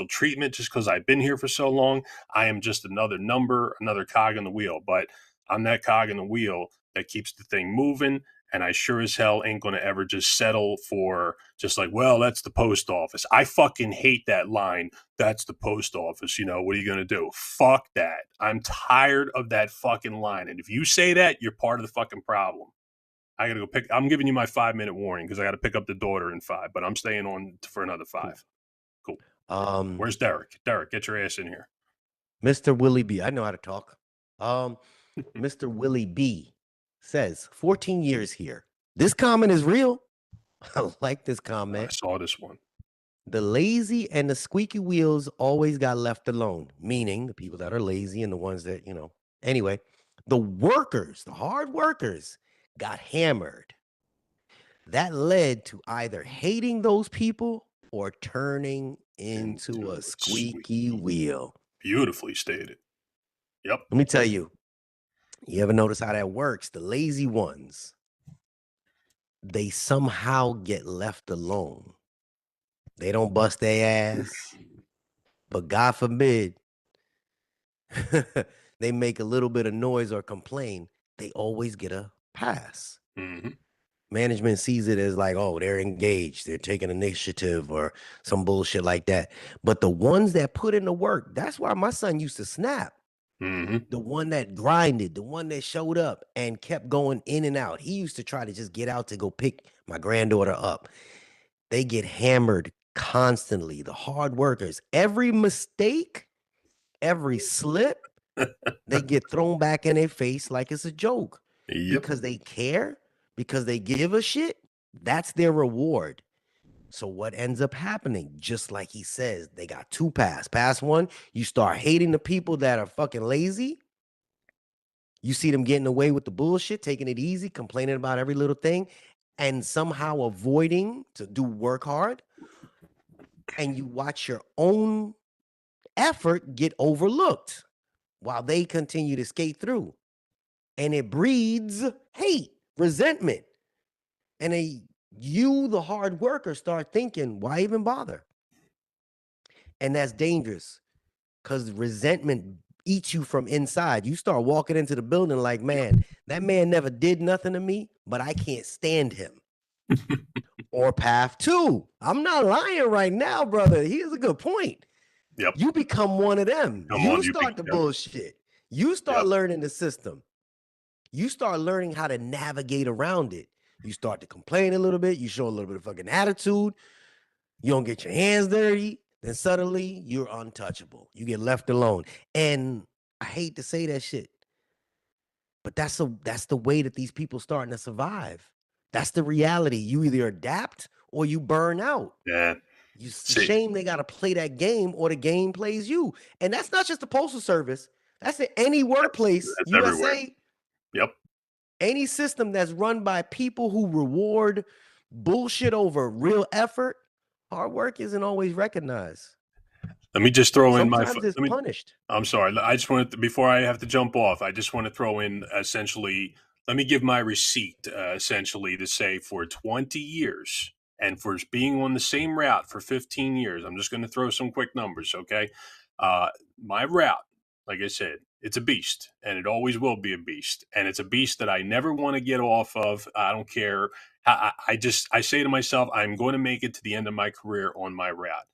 treatment just because I've been here for so long. I am just another number, another cog in the wheel. But I'm that cog in the wheel that keeps the thing moving. And I sure as hell ain't going to ever just settle for just like, well, that's the post office. I fucking hate that line. That's the post office. What are you going to do? Fuck that. I'm tired of that fucking line. And if you say that, you're part of the fucking problem. I got to go pick. I'm giving you my 5-minute warning because I got to pick up the daughter in 5, but I'm staying on for another Cool. 5. Cool. Um, Where's Derek? Derek, get your ass in here. Mr. Willie B. I know how to talk. Um, Mr. Willie B says 14 years here. This comment is real. I like this I comment. saw this one. The lazy and the squeaky wheels always got left alone, meaning the people that are lazy and the ones that, anyway, the workers, the hard workers got hammered. That led to either hating those people or turning into Into a a squeaky wheel. Beautifully stated. Yep. Let me tell you, you ever notice how that works? The lazy ones, they somehow get left alone. They don't bust their ass, but God forbid they make a little bit of noise or complain, they always get a pass. Mm-hmm. Management sees it as like, oh, they're engaged, they're taking initiative or some bullshit like that. But the ones that put in the work, that's why my son used to snap. Mm-hmm. The one that grinded, the one that showed up and kept going in and out. He used to try to just get out to go pick my granddaughter up. They get hammered constantly. The hard workers, every mistake, every slip, they get thrown back in their face like it's a joke Yep. because they care, because they give a shit. That's their reward. So what ends up happening, just like he says, they got 2 pass. Pass 1, you start hating the people that are fucking lazy. You see them getting away with the bullshit, taking it easy, complaining about every little thing, and somehow avoiding to do work hard. And you watch your own effort get overlooked while they continue to skate through. And it breeds hate, resentment. And you, the hard worker, start thinking, why even bother? And that's dangerous because resentment eats you from inside. You start walking into the building like, man, that man never did nothing to me, but I can't stand him. Or path 2. I'm not lying right now, brother. Here's a good point. Yep. You become one of them. Come You on, you start the yep. bullshit. You start Yep. learning the system. You start learning how to navigate around it. You start to complain a little bit. You show a little bit of fucking attitude. You don't get your hands dirty. Then suddenly you're untouchable. You get left alone. And I hate to say that shit, but that's the way that these people starting to survive. That's the reality. You either adapt or you burn out. Yeah. It's a See, shame they got to play that game or the game plays you. And that's not just the Postal Service. That's in any workplace, that's everywhere. USA, Yep. any system that's run by people who reward bullshit over real effort. Hard work isn't always recognized. Let me just throw in my. Sometimes it's Let me. punished. I'm sorry. I just wanted to, before I have to jump off. I just want to throw in essentially. Let me give my receipt essentially to say for 20 years and for being on the same route for 15 years. I'm just going to throw some quick numbers. Okay, uh, my route, like I said, it's a beast, and it always will be a beast, and it's a beast that I never want to get off of. I don't care. I say to myself, I'm going to make it to the end of my career on my route.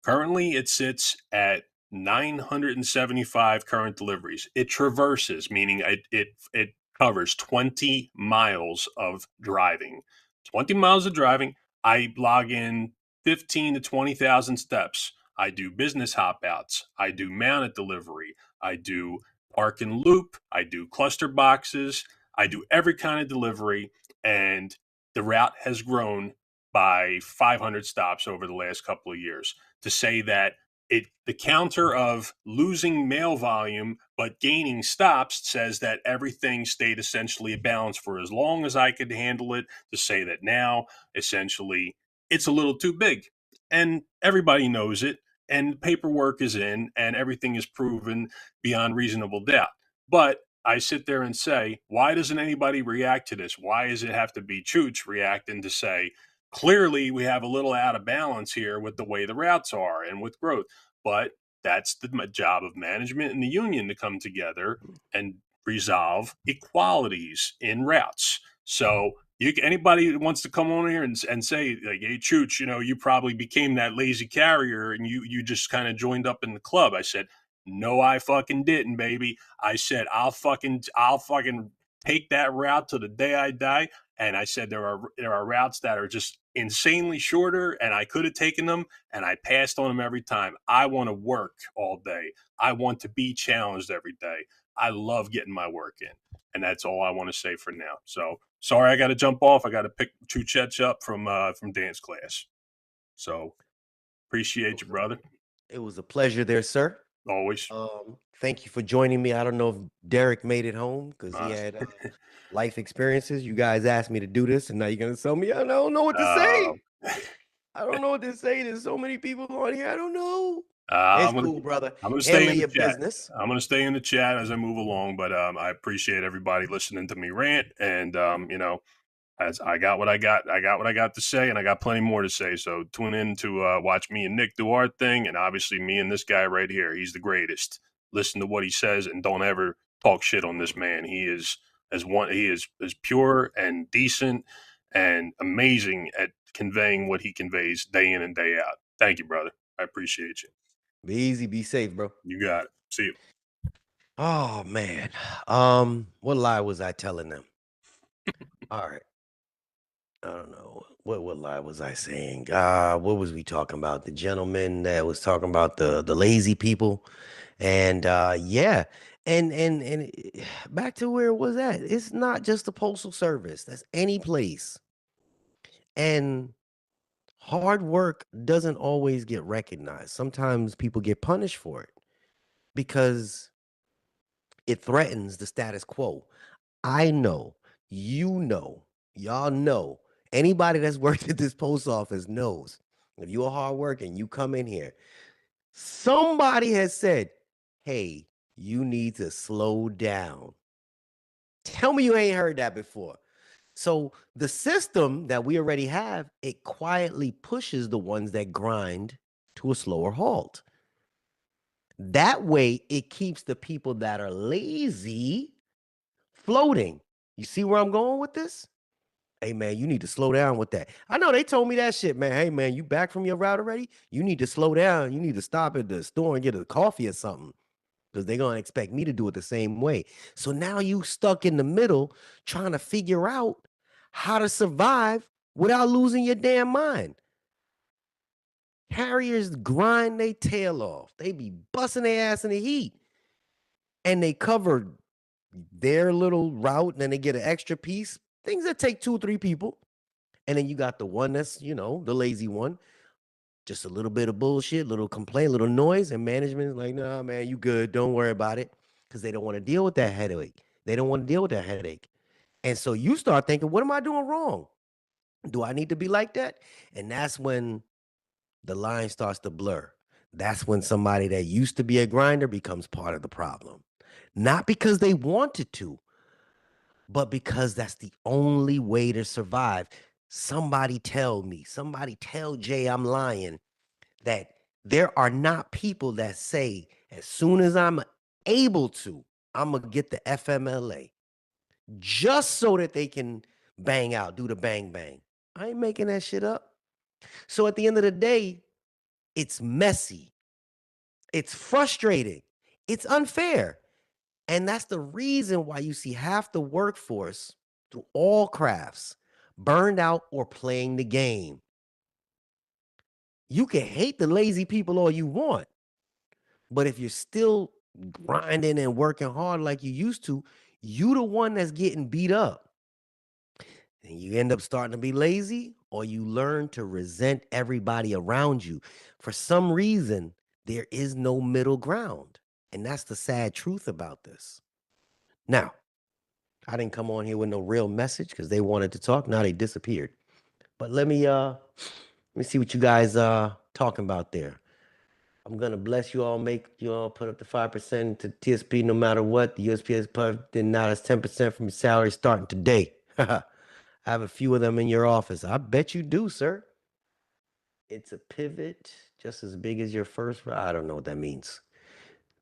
Currently, it sits at 975 current deliveries. It traverses, meaning it covers 20 miles of driving. 20 miles of driving. I log in 15 to 20,000 steps. I do business hop outs. I do mounted delivery. I do park and loop. I do cluster boxes. I do every kind of delivery. And the route has grown by 500 stops over the last couple of years. To say that the counter of losing mail volume but gaining stops says that everything stayed essentially balanced for as long as I could handle it. To say that now essentially it's a little too big, and everybody knows it, and paperwork is in and everything is proven beyond reasonable doubt. But I sit there and say, why doesn't anybody react to this? Why does it have to be Chooch reacting to say, clearly we have a little out of balance here with the way the routes are and with growth? But that's the job of management and the union to come together and resolve equalities in routes. So anybody that wants to come on here and say, like, hey, Chooch, you probably became that lazy carrier and you just kind of joined up in the club. I said, no, I fucking didn't, baby. I said, I'll fucking take that route till the day I die. And I said there are routes that are just insanely shorter, and I could have taken them, and I passed on them every time. I want to work all day. I want to be challenged every day. I love getting my work in, and that's all I want to say for now. So sorry, I got to jump off. I got to pick two chets up from dance class. So It appreciate you, was brother. it was a pleasure there, sir. Always. Thank you for joining me. I don't know if Derek made it home because he Uh, had life experiences. You guys asked me to do this, and now you're gonna tell me I don't know what to uh, say. I don't know what to say. There's so many people on here. I don't know. It's I'm gonna cool, brother. I'm gonna stay Handle in the your chat. business. I'm gonna stay in the chat as I move along, but I appreciate everybody listening to me rant, and as I got what I got to say, and I got plenty more to say. So tune in to watch me and Nick do our thing, and obviously me and this guy right here. He's the greatest. Listen to what he says, and don't ever talk shit on this man. He is he is as pure and decent and amazing at conveying what he conveys day in and day out. Thank you, brother. I appreciate you. Be easy, be safe, bro. You got it. See you. Oh man. What lie was I telling them? All right. I don't know. What lie was I saying? What was we talking about? The gentleman that was talking about the lazy people. And yeah. And back to where it was at. It's not just the postal service. That's any place. And hard work doesn't always get recognized. Sometimes people get punished for it because it threatens the status quo. I know, you know, y'all know, anybody that's worked at this post office knows if you're hard working, you come in here, somebody has said, hey, you need to slow down. Tell me you ain't heard that before. So the system that we already have, it quietly pushes the ones that grind to a slower halt. That way, it keeps the people that are lazy floating. You see where I'm going with this? Hey man, you need to slow down with that. I know they told me that shit, man. Hey man, you back from your route already? You need to slow down. You need to stop at the store and get a coffee or something because they're gonna expect me to do it the same way. So now you stuck in the middle trying to figure out how to survive without losing your damn mind. Carriers grind their tail off. They be busting their ass in the heat. And they cover their little route and then they get an extra piece. Things that take 2 or 3 people. And then you got the one that's, the lazy one. Just a little bit of bullshit, little complaint, little noise, and management is like, nah, man, you good. Don't worry about it. Because they don't want to deal with that headache. They don't want to deal with that headache. And so you start thinking, what am I doing wrong? Do I need to be like that? And that's when the line starts to blur. That's when somebody that used to be a grinder becomes part of the problem. Not because they wanted to, but because that's the only way to survive. Somebody tell Jay I'm lying, that there are not people that say, as soon as I'm able to, I'm going to get the FMLA just so that they can bang out, do the bang bang. I ain't making that shit up. So at the end of the day, it's messy, it's frustrating, it's unfair. And that's the reason why you see half the workforce through all crafts burned out or playing the game. You can hate the lazy people all you want, but if you're still grinding and working hard like you used to, you the one that's getting beat up. And you end up starting to be lazy, or you learn to resent everybody around you. For some reason, there is no middle ground. And that's the sad truth about this. Now, I didn't come on here with no real message because they wanted to talk. Now they disappeared. But let me see what you guys talking about there. I'm gonna bless you all, make you all put up the 5% to TSP no matter what. The USPS put in now that's 10% from your salary starting today. I have a few of them in your office. I bet you do, sir. It's a pivot just as big as your first route. I don't know what that means.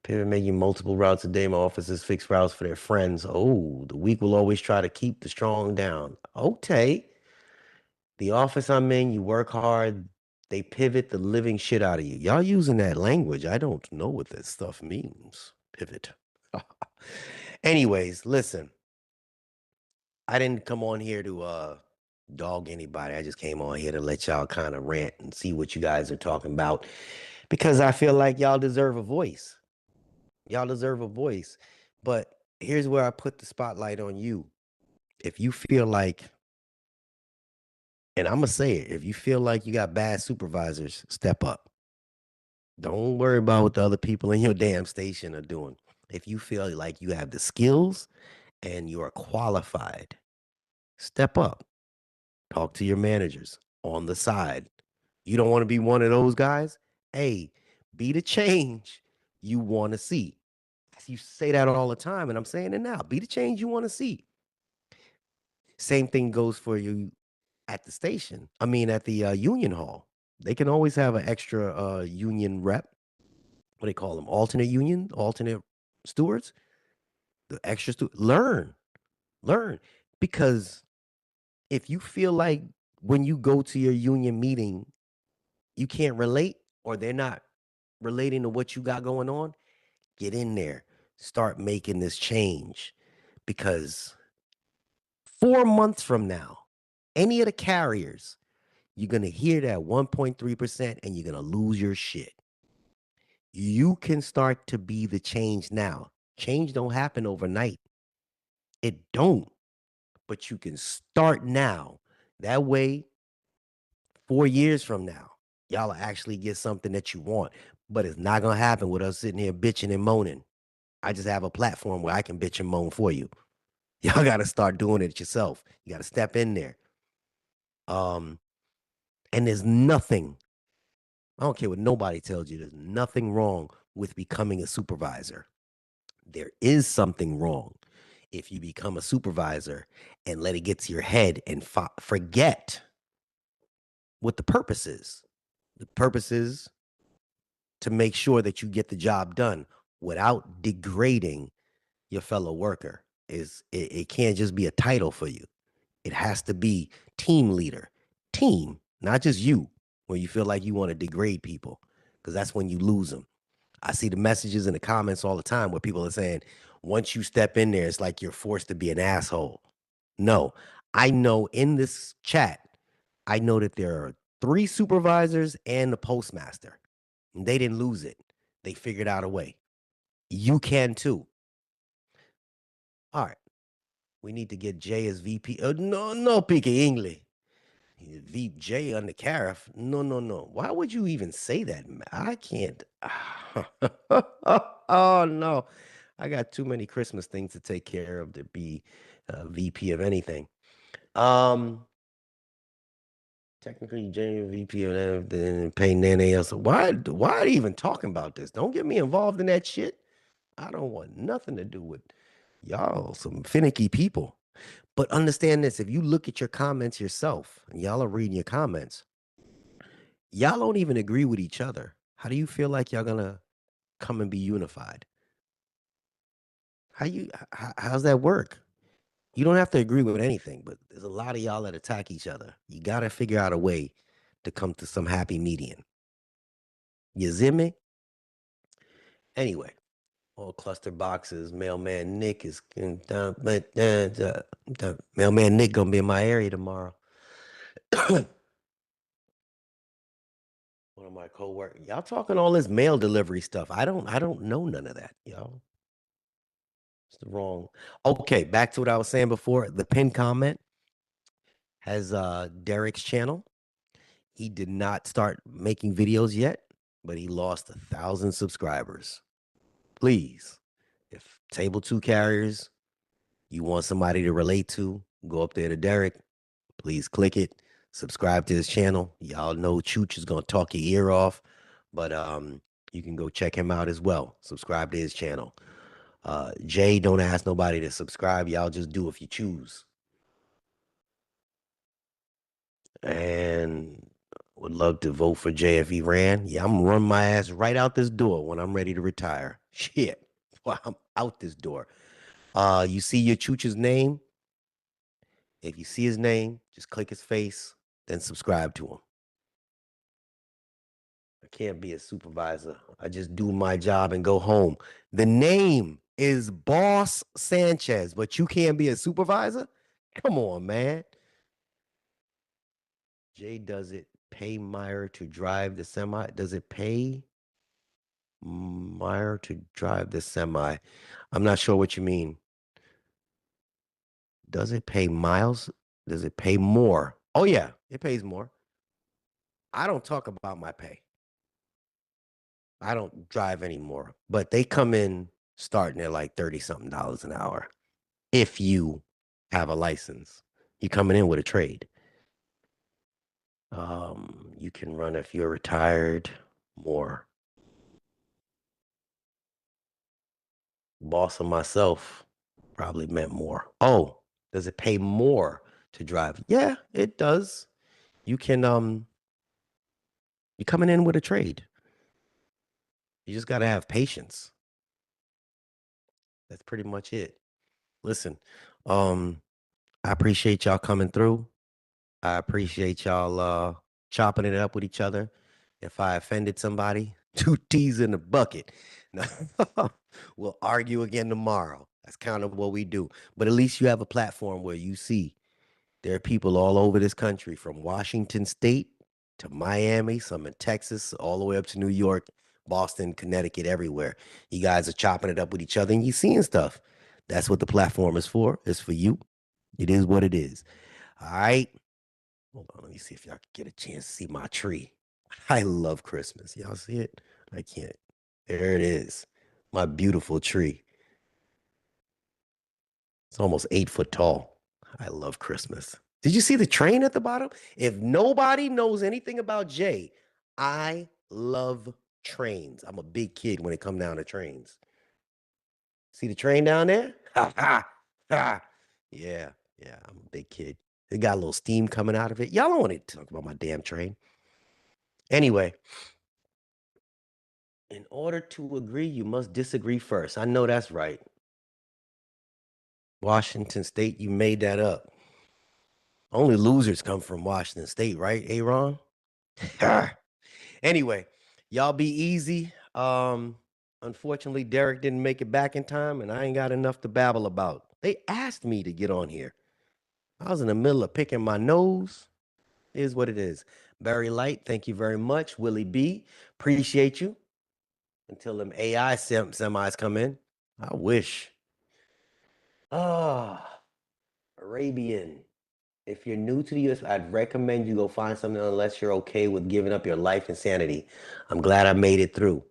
Pivot making multiple routes a day. My offices fix routes for their friends. Oh, the weak will always try to keep the strong down. Okay. The office I'm in, you work hard. They pivot the living shit out of you. Y'all using that language. I don't know what that stuff means. Pivot. Anyways, listen. I didn't come on here to dog anybody. I just came on here to let y'all kind of rant and see what you guys are talking about because I feel like y'all deserve a voice. Y'all deserve a voice. But here's where I put the spotlight on you. If you feel like, and I'm going to say it, if you feel like you got bad supervisors, step up. Don't worry about what the other people in your damn station are doing. If you feel like you have the skills and you are qualified, step up. Talk to your managers on the side. You don't want to be one of those guys? Hey, be the change you want to see. You say that all the time, and I'm saying it now. Be the change you want to see. Same thing goes for you at the station. I mean, at the union hall. They can always have an extra union rep. What do they call them? Alternate stewards. The extra learn. Because if you feel like when you go to your union meeting, you can't relate or they're not relating to what you got going on, get in there. Start making this change because 4 months from now, any of the carriers, you're going to hear that 1.3% and you're going to lose your shit. You can start to be the change now. Change don't happen overnight. It don't, but you can start now. That way, 4 years from now, y'all will actually get something that you want. But it's not going to happen with us sitting here bitching and moaning. I just have a platform where I can bitch and moan for you. Y'all got to start doing it yourself. You got to step in there. And there's nothing, I don't care what nobody tells you, there's nothing wrong with becoming a supervisor. There is something wrong if you become a supervisor and let it get to your head and forget what the purpose is. The purpose is to make sure that you get the job done without degrading your fellow worker. It can't just be a title for you. It has to be team leader, team, not just you, where you feel like you want to degrade people, because that's when you lose them. I see the messages in the comments all the time where people are saying, once you step in there, it's like you're forced to be an asshole. No, I know in this chat, I know that there are 3 supervisors and the postmaster. And they didn't lose it. They figured out a way. You can too. All right. We need to get Jay as VP. No, pique English. Jay on the carafe. No. Why would you even say that? I can't. Oh, no. I got too many Christmas things to take care of to be VP of anything. Technically, Jay VP of everything, pay Nene else. Why are you even talking about this? Don't get me involved in that shit. I don't want nothing to do with y'all, some finicky people. But understand this, if you look at your comments yourself, and y'all are reading your comments, y'all don't even agree with each other. How do you feel like y'all gonna come and be unified? How's that work? You don't have to agree with anything, but there's a lot of y'all that attack each other. You gotta figure out a way to come to some happy median. You see me? Anyway, all cluster boxes. Mailman Nick is Mailman Nick gonna be in my area tomorrow. One of my coworkers. Y'all talking all this mail delivery stuff. I don't know none of that, y'all. It's the wrong. Okay, back to what I was saying before. The pin comment has Derek's channel. He did not start making videos yet, but he lost 1,000 subscribers. Please, if table 2 carriers you want somebody to relate to, go up there to Derek. Please click it. Subscribe to his channel. Y'all know Chooch is gonna talk your ear off, but you can go check him out as well. Subscribe to his channel. Jay, don't ask nobody to subscribe. Y'all just do if you choose. And would love to vote for Jay if he ran. Yeah, I'm gonna run my ass right out this door when I'm ready to retire. Shit. Well, I'm out this door. You see your Chooch's name? If you see his name, just click his face, then subscribe to him. I can't be a supervisor. I just do my job and go home. The name is Boss Sanchez, but you can't be a supervisor? Come on, man. Jay, does it pay Meyer to drive the semi? Does it pay Meyer to drive the semi? I'm not sure what you mean. Does it pay Miles? Does it pay more? Oh, yeah, it pays more. I don't talk about my pay. I don't drive anymore, but they come in starting at like 30 something dollars an hour. If you have a license, you're coming in with a trade. You can run if you're retired more. Boss of myself probably meant more. Oh, does it pay more to drive? Yeah, it does. You can you're coming in with a trade. You just gotta have patience. That's pretty much it. Listen, I appreciate y'all coming through. I appreciate y'all chopping it up with each other. If I offended somebody, 2 T's in the bucket. No, we'll argue again tomorrow. That's kind of what we do. But at least you have a platform where you see there are people all over this country, from Washington State to Miami, some in Texas, all the way up to New York, Boston, Connecticut, everywhere. You guys are chopping it up with each other and you seeing stuff. That's what the platform is for. It's for you. It is what it is. All right. Hold on, let me see if y'all can get a chance to see my tree. I love Christmas. Y'all see it? I can't. There it is. My beautiful tree. It's almost 8 foot tall. I love Christmas. Did you see the train at the bottom? If nobody knows anything about Jay, I love trains. I'm a big kid when it comes down to trains. See the train down there? Ha ha ha. Yeah, yeah, I'm a big kid. It got a little steam coming out of it. Y'all don't want to talk about my damn train. Anyway, in order to agree, you must disagree first. I know that's right. Washington State, you made that up. Only losers come from Washington State, right, Aaron? Anyway, y'all be easy. Unfortunately, Derek didn't make it back in time, and I ain't got enough to babble about. They asked me to get on here. I was in the middle of picking my nose. Is what it is. Very light. Thank you very much, Willie B. Appreciate you. Until them AI semis come in. I wish. Ah, Arabian. If you're new to the US, I'd recommend you go find something unless you're okay with giving up your life and sanity. I'm glad I made it through.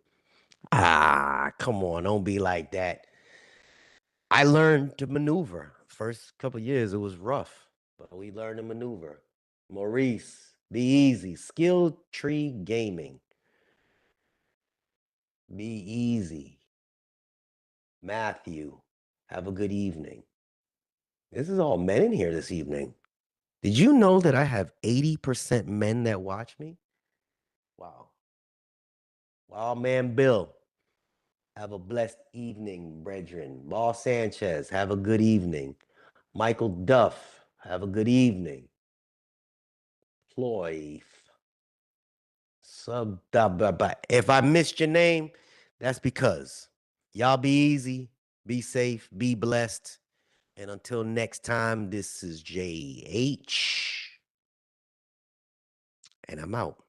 Ah, come on, don't be like that. I learned to maneuver. First couple years, it was rough, but we learned to maneuver. Maurice, be easy. Skill tree gaming. Be easy. Matthew, have a good evening. This is all men in here this evening. Did you know that I have 80% men that watch me? Wow. Wow, man, Bill. Have a blessed evening, brethren. Ball Sanchez, have a good evening. Michael Duff, have a good evening. Ploy. Sub. If I missed your name, that's because y'all be easy, be safe, be blessed. And until next time, this is JH, and I'm out.